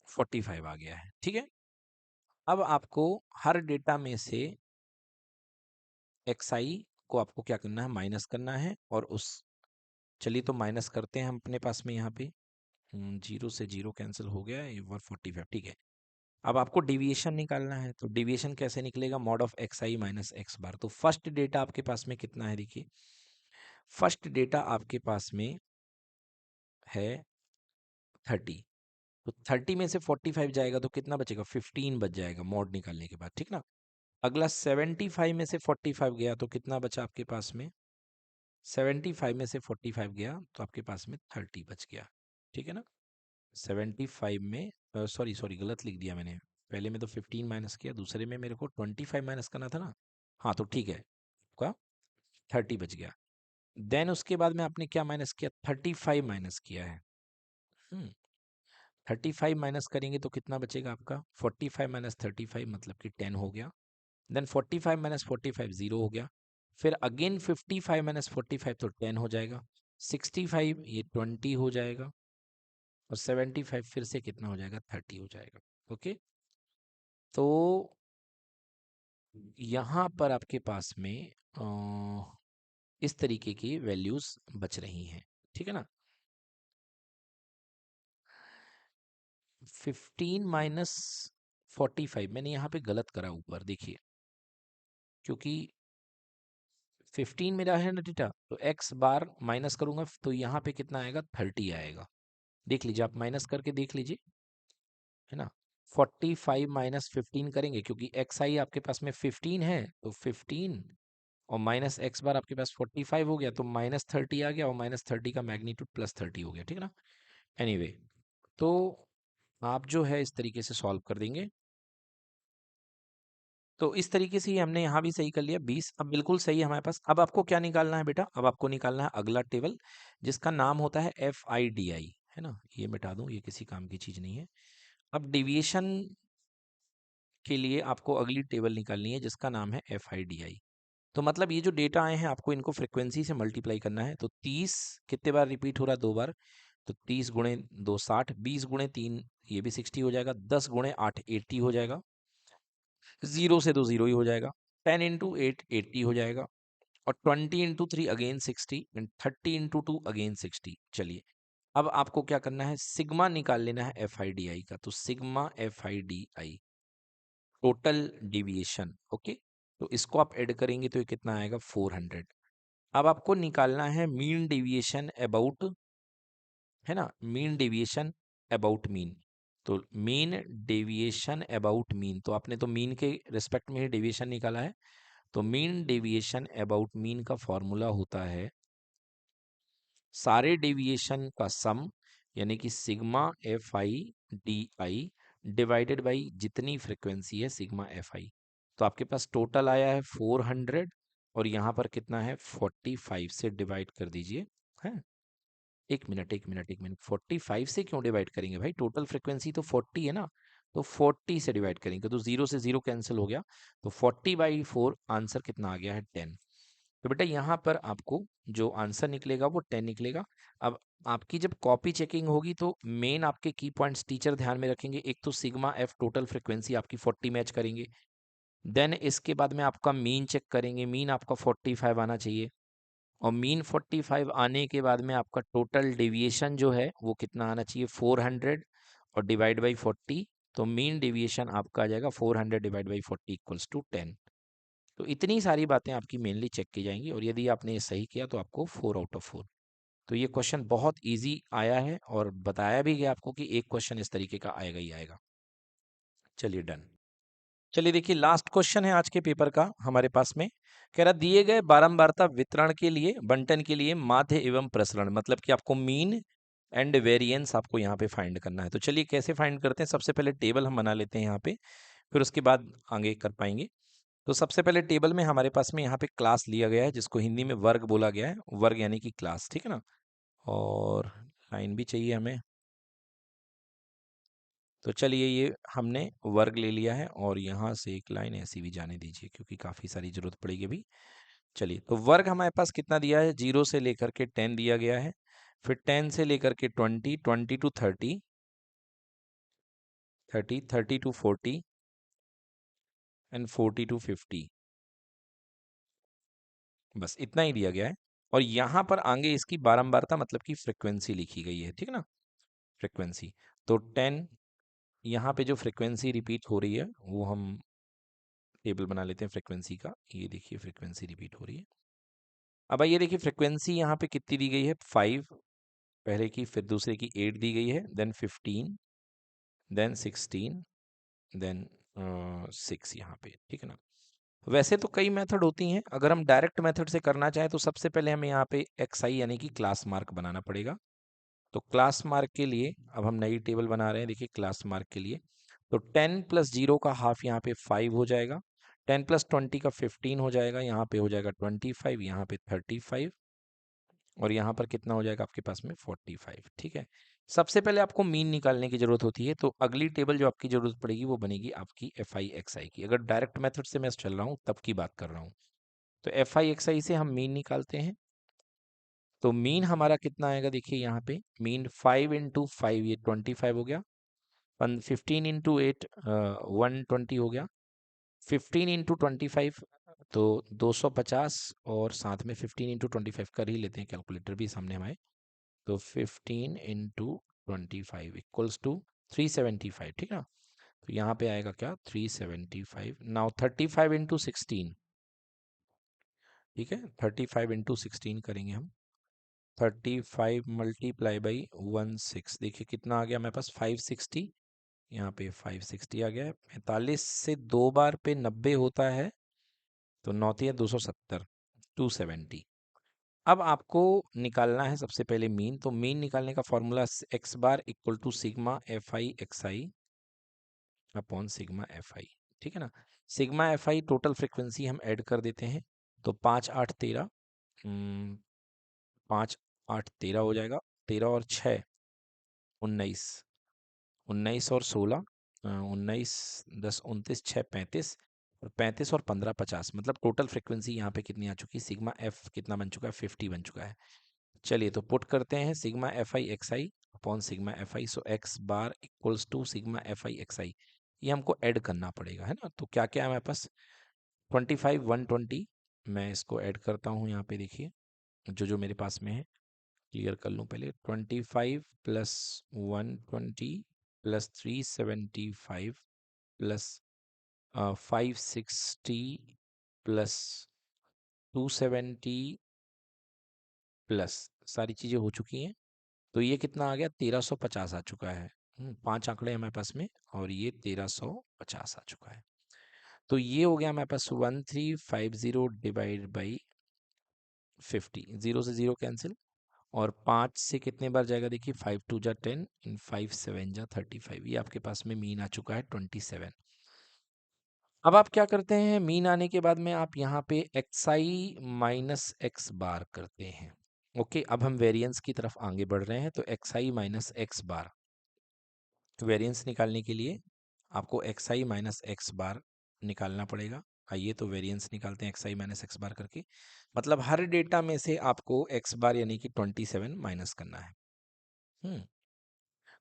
45 आ गया है, ठीक है। अब आपको हर डेटा में से एक्स आई को आपको क्या करना है, माइनस करना है। और उस, चलिए तो माइनस करते हैं हम अपने पास में यहाँ पे। जीरो से जीरो कैंसिल हो गया, ये 145, ठीक है। अब आपको डेविएशन निकालना है, तो डेविएशन कैसे निकलेगा, mod of x i minus x bar. तो फर्स्ट डेटा आपके पास में कितना है, देखिए फर्स्ट डेटा आपके पास में है 30, तो 30 में से 45 जाएगा तो कितना बचेगा, 15 बच जाएगा मॉड निकालने के बाद, ठीक ना। अगला 75 में से 45 गया तो कितना बचा आपके पास में, 75 में से 45 गया तो आपके पास में 30 बच गया, ठीक है ना। 75 में सॉरी सॉरी गलत लिख दिया मैंने, पहले में तो 15 माइनस किया, दूसरे में मेरे को 25 माइनस करना था ना। हाँ तो ठीक है, आपका 30 बच गया। देन उसके बाद में आपने क्या माइनस किया, 35 माइनस किया है। 35 माइनस करेंगे तो कितना बचेगा आपका, 45 माइनस 35 मतलब कि 10 हो गया। देन 45 माइनस 45 0 हो गया। फिर अगेन 55 माइनस 45 तो 10 हो जाएगा। 65 ये 20 हो जाएगा। और 75 फिर से कितना हो जाएगा, 30 हो जाएगा। ओके, तो यहाँ पर आपके पास में इस तरीके की वैल्यूज बच रही हैं, ठीक है ना। 15 माइनस 45 मैंने यहाँ पे गलत करा ऊपर, देखिए क्योंकि 15 मेरा है ना डेटा, तो x बार माइनस करूंगा तो यहाँ पे कितना आएगा, 30 आएगा। देख लीजिए, आप माइनस करके देख लीजिए, है ना। 45 माइनस 15 करेंगे क्योंकि एक्स आई आपके पास में 15 है, तो 15 और माइनस एक्स बार आपके पास 45 हो गया, तो माइनस 30 आ गया, और माइनस 30 का मैग्नीट्यूड प्लस 30 हो गया, ठीक है ना। एनीवे तो आप जो है इस तरीके से सॉल्व कर देंगे। तो इस तरीके से ही हमने यहाँ भी सही कर लिया 20, अब बिल्कुल सही है हमारे पास। अब आपको क्या निकालना है बेटा, अब आपको निकालना है अगला टेबल जिसका नाम होता है FIDI, है ना। ये मिटा दूं, ये किसी काम की चीज़ नहीं है। अब डेविएशन के लिए आपको अगली टेबल निकालनी है जिसका नाम है FIDI। तो मतलब ये जो डेटा आए हैं आपको इनको फ्रिक्वेंसी से मल्टीप्लाई करना है। तो 30 कितने बार रिपीट हो रहा है, 2 बार, तो 30 गुणे 2 60, 20 गुणे 3 ये भी 60 हो जाएगा, 10 गुणे 8 80 हो जाएगा, जीरो से तो जीरो ही हो जाएगा, 10 इंटू 8 80 हो जाएगा, और 20 into 3 again 60, and 30 into 2 again 60। चलिए अब आपको क्या करना है, सिग्मा निकाल लेना है FIDI का। तो sigma FIDI total deviation, okay, तो इसको आप ऐड करेंगे तो ये कितना आएगा, 400। अब आपको निकालना है मीन डेविएशन अबाउट, है ना, मीन डेविएशन अबाउट मीन। तो मीन डेविएशन अबाउट मीन, तो आपने तो मीन के रिस्पेक्ट में ही डेविएशन निकाला है। तो मीन डेविएशन अबाउट मीन का फॉर्मूला होता है सारे डेविएशन का सम, यानी कि सिग्मा FIDI डिवाइडेड बाई जितनी फ्रीक्वेंसी है सिग्मा FI। तो आपके पास टोटल आया है 400, और यहाँ पर कितना है 45 से डिवाइड कर दीजिए। है, एक मिनट एक मिनट एक मिनट, 45 से क्यों डिवाइड करेंगे भाई, टोटल फ्रिक्वेंसी तो 40 है ना। तो 40 से डिवाइड करेंगे तो जीरो से जीरो कैंसिल हो गया, तो 40/4 आंसर कितना आ गया है, 10। तो बेटा यहाँ पर आपको जो आंसर निकलेगा वो 10 निकलेगा। अब आपकी जब कॉपी चेकिंग होगी तो मेन आपके की पॉइंट्स टीचर ध्यान में रखेंगे, एक तो सिग्मा एफ टोटल फ्रिक्वेंसी आपकी 40 मैच करेंगे, देन इसके बाद में आपका मीन चेक करेंगे, मीन आपका 45 आना चाहिए, और मीन 45 आने के बाद में आपका टोटल डेविएशन जो है वो कितना आना चाहिए, 400 और डिवाइड बाई 40। तो मीन डेविएशन आपका आ जाएगा 400 डिवाइड बाई 40 इक्वल्स टू 10। तो इतनी सारी बातें आपकी मेनली चेक की जाएंगी, और यदि आपने ये सही किया तो आपको 4/4। तो ये क्वेश्चन बहुत इजी आया है, और बताया भी गया आपको कि एक क्वेश्चन इस तरीके का आएगा ही आएगा। चलिए डन। चलिए देखिए, लास्ट क्वेश्चन है आज के पेपर का हमारे पास में। कह रहा दिए गए बारंबारता वितरण के लिए बंटन के लिए माध्य एवं प्रसरण, मतलब कि आपको मीन एंड वेरिएंस आपको यहाँ पे फाइंड करना है। तो चलिए कैसे फाइंड करते हैं, सबसे पहले टेबल हम बना लेते हैं यहाँ पे, फिर उसके बाद आगे कर पाएंगे। तो सबसे पहले टेबल में हमारे पास में यहाँ पे क्लास लिया गया है जिसको हिंदी में वर्ग बोला गया है, वर्ग यानी कि क्लास, ठीक है ना। और लाइन भी चाहिए हमें, तो चलिए ये हमने वर्ग ले लिया है, और यहाँ से एक लाइन ऐसी भी जाने दीजिए क्योंकि काफ़ी सारी जरूरत पड़ेगी अभी। चलिए, तो वर्ग हमारे पास कितना दिया है, 0 से लेकर के 10 दिया गया है, फिर 10 से लेकर के 20, 20 टू 30, 30, 30 टू 40, एंड 40 टू 50। बस इतना ही दिया गया है, और यहाँ पर आगे इसकी बारंबारता मतलब कि फ्रिक्वेंसी लिखी गई है, ठीक है ना। फ्रिक्वेंसी। तो 10 यहाँ पे जो फ्रिक्वेंसी रिपीट हो रही है वो हम टेबल बना लेते हैं फ्रिक्वेंसी का। ये देखिए फ्रिक्वेंसी रिपीट हो रही है। अब ये देखिए फ्रिक्वेंसी यहाँ पे कितनी दी गई है, 5 पहले की, फिर दूसरे की 8 दी गई है, देन 15, देन 16, देन 6 यहाँ पे, ठीक है ना। वैसे तो कई मेथड होती हैं, अगर हम डायरेक्ट मेथड से करना चाहें तो सबसे पहले हमें यहाँ पे एक्स आई यानी कि क्लास मार्क बनाना पड़ेगा। तो क्लास मार्क के लिए अब हम नई टेबल बना रहे हैं। देखिए क्लास मार्क के लिए तो 10 प्लस 0 का हाफ यहाँ पे 5 हो जाएगा, 10 प्लस 20 का 15 हो जाएगा, यहाँ पे हो जाएगा 25, यहाँ पे 35, और यहाँ पर कितना हो जाएगा आपके पास में 45। ठीक है, सबसे पहले आपको मीन निकालने की जरूरत होती है। तो अगली टेबल जो आपकी जरूरत पड़ेगी वो बनेगी आपकी एफ आई एक्स आई की। अगर डायरेक्ट मेथड से मैं चल रहा हूँ तब की बात कर रहा हूँ। तो एफ आई एक्स आई से हम मीन निकालते हैं। तो मीन हमारा कितना आएगा, देखिए यहाँ पे मीन 5 इंटू 5 ये 25 हो गया, 15 इंटू 8 120 हो गया, 15 इंटू 25 तो 250, और साथ में 15 इंटू 25 कर ही लेते हैं, कैलकुलेटर भी सामने हमारे। तो 15 इंटू 25 इक्वल्स टू 375, ठीक है ना। तो यहाँ पे आएगा क्या, 375। नाउ 35 इंटू 16, ठीक है, 35 इंटू 16 करेंगे हम। 35 मल्टीप्लाई बाई 16, देखिए कितना आ गया मेरे पास, 560। यहाँ पे 560 आ गया है। 45 से 2 बार पे 90 होता है, तो 9 तिया 270, 270। अब आपको निकालना है सबसे पहले मीन। तो मीन निकालने का formula x bar equal to sigma f i x i upon sigma f i, ठीक है ना। Sigma f i total frequency हम ऐड कर देते हैं। तो 5 8 13, 5 8 13 हो जाएगा, 13 और 6 19, 19 और 16 19 10 29 6 35, और 35 और 15 50, मतलब टोटल फ्रिक्वेंसी यहाँ पे कितनी आ चुकी है, सिग्मा एफ कितना बन चुका है, 50 बन चुका है। चलिए तो पुट करते हैं sigma f i x i upon sigma f i. So x bar equals to sigma f i x i, ये हमको ऐड करना पड़ेगा, है ना। तो क्या क्या है हमारे पास, 25 120, मैं इसको ऐड करता हूँ यहाँ पे, देखिए जो जो मेरे पास में है क्लियर कर लूँ पहले। 25 plus 120 plus 375 plus 560 plus 270 plus सारी चीज़ें हो चुकी हैं। तो ये कितना आ गया, 1350 आ चुका है। 5 आंकड़े हमारे पास में, और ये 1350 आ चुका है। तो ये हो गया हमारे पास 1350 डिवाइड बाई 50, 0 से 0 कैंसिल, और 5 से कितने बार जाएगा, देखिए 5 2 जा 10, इन 5 7 जा 35, ये आपके पास में मीन आ चुका है 27। अब आप क्या करते हैं, मीन आने के बाद में आप यहाँ पे एक्स आई माइनस एक्स बार करते हैं। ओके, अब हम वेरिएंस की तरफ आगे बढ़ रहे हैं। तो x i minus x bar, variance निकालने के लिए आपको एक्स आई माइनस एक्स बार निकालना पड़ेगा। आइए तो वेरिएंस निकालते हैं एक्स आई माइनस एक्स बार करके। मतलब हर डेटा में से आपको एक्स बार यानी कि 27 माइनस करना है। हम्म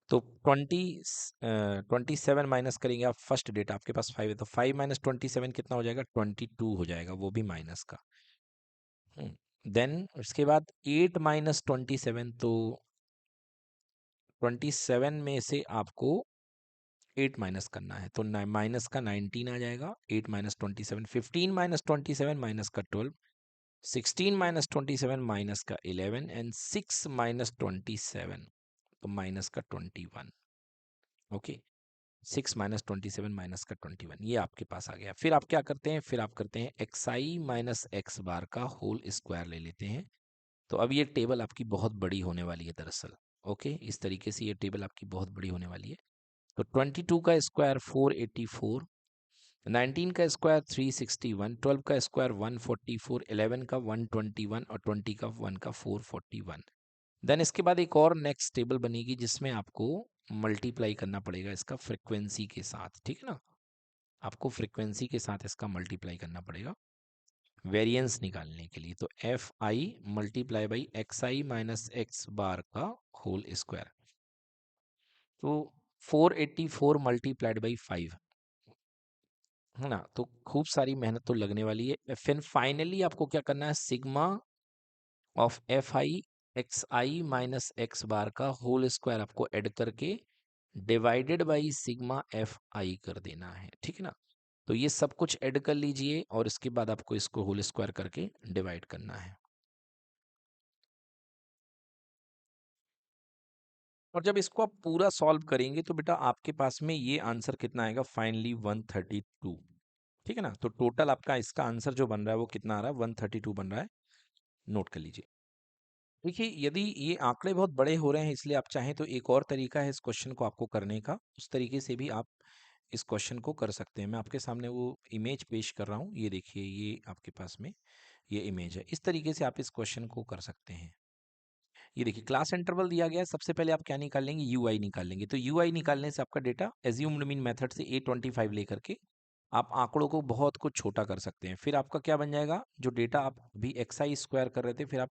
तो 27 माइनस करेंगे आप, फर्स्ट डेटा आपके पास 5 है, तो 5 माइनस 27 कितना हो जाएगा, 22 हो जाएगा, वो भी माइनस का। देन उसके बाद 8 माइनस 27, तो 27 में से आपको 8 माइनस करना है, तो माइनस का 19 आ जाएगा। 8 माइनस 27, 15 माइनस 27 माइनस का 12, 16 माइनस 27 माइनस का 11, एंड 6 माइनस 27 तो माइनस का 21। ओके, 6 माइनस 27 माइनस का 21, ये आपके पास आ गया। फिर आप क्या करते हैं, फिर आप करते हैं x i minus x bar का होल स्क्वायर ले लेते हैं। तो अब ये टेबल आपकी बहुत बड़ी होने वाली है दरअसल। ओके, इस तरीके से ये टेबल आपकी बहुत बड़ी होने वाली है। तो 22 का स्क्वायर 484, 19 का स्क्वायर 361, 12 का स्क्वायर 144, 11 का 121, और 20 का 1 का 441। देन इसके बाद एक और नेक्स्ट टेबल बनेगी जिसमें आपको मल्टीप्लाई करना पड़ेगा इसका फ्रिक्वेंसी के साथ, ठीक है ना। आपको फ्रिक्वेंसी के साथ इसका मल्टीप्लाई करना पड़ेगा वेरिएंस निकालने के लिए। तो f i multiply by x i minus x bar का होल स्क्वायर। तो 484 मल्टीप्लाइड बाई 5, है ना। तो खूब सारी मेहनत तो लगने वाली है। फिर फाइनली आपको क्या करना है, sigma of f i x i minus x bar का होल स्क्वायर आपको ऐड करके divided by sigma f i कर देना है, ठीक है ना। तो ये सब कुछ ऐड कर लीजिए और इसके बाद आपको इसको होल स्क्वायर करके डिवाइड करना है। और जब इसको आप पूरा सॉल्व करेंगे तो बेटा आपके पास में ये आंसर कितना आएगा, फाइनली 132, ठीक है ना। तो टोटल आपका इसका आंसर जो बन रहा है वो कितना आ रहा है, 132 बन रहा है, नोट कर लीजिए। देखिए यदि ये आंकड़े बहुत बड़े हो रहे हैं, इसलिए आप चाहें तो एक और तरीका है इस क्वेश्चन को आपको करने का, उस तरीके से भी आप इस क्वेश्चन को कर सकते हैं। मैं आपके सामने वो इमेज पेश कर रहा हूँ, ये देखिए, ये आपके पास में ये इमेज है। इस तरीके से आप इस क्वेश्चन को कर सकते हैं। ये देखिए क्लास इंटरवल दिया गया है, सबसे पहले आप क्या निकाल लेंगे, यू आई निकाल लेंगे। तो यू आई निकालने से आपका डेटा एज्यूम्ड मीन मेथड से A25 लेकर के आप आंकड़ों को बहुत कुछ छोटा कर सकते हैं। फिर आपका क्या बन जाएगा, जो डेटा आप भी एक्स आई स्क्वायर कर रहे थे, फिर आप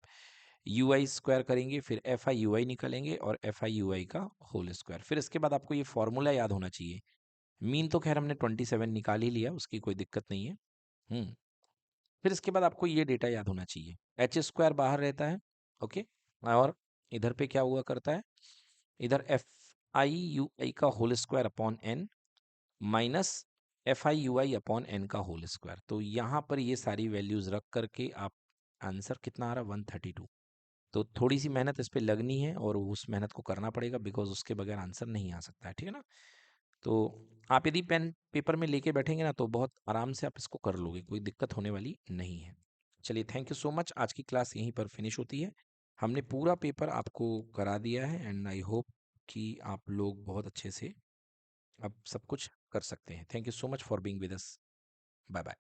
यू आई स्क्वायर करेंगे, फिर एफ आई यू आई निकालेंगे और एफ आई यू आई का होल स्क्वायर। फिर इसके बाद आपको ये फॉर्मूला याद होना चाहिए। मीन तो खैर हमने 27 निकाल ही लिया, उसकी कोई दिक्कत नहीं है। फिर इसके बाद आपको ये डेटा याद होना चाहिए, एच स्क्वायर बाहर रहता है, ओके। और इधर पे क्या हुआ करता है, इधर एफ आई यू आई का whole square upon n minus f i u i upon n का होल स्क्वायर। तो यहाँ पर ये सारी वैल्यूज रख करके आप आंसर कितना आ रहा है, 132। तो थोड़ी सी मेहनत इस पे लगनी है और उस मेहनत को करना पड़ेगा, बिकॉज उसके बगैर आंसर नहीं आ सकता है, ठीक है ना। तो आप यदि पेन पेपर में लेके बैठेंगे ना तो बहुत आराम से आप इसको कर लोगे, कोई दिक्कत होने वाली नहीं है। चलिए, थैंक यू सो मच। आज की क्लास यहीं पर फिनिश होती है। हमने पूरा पेपर आपको करा दिया है एंड आई होप कि आप लोग बहुत अच्छे से अब सब कुछ कर सकते हैं। Thank you so much for being with us. Bye bye.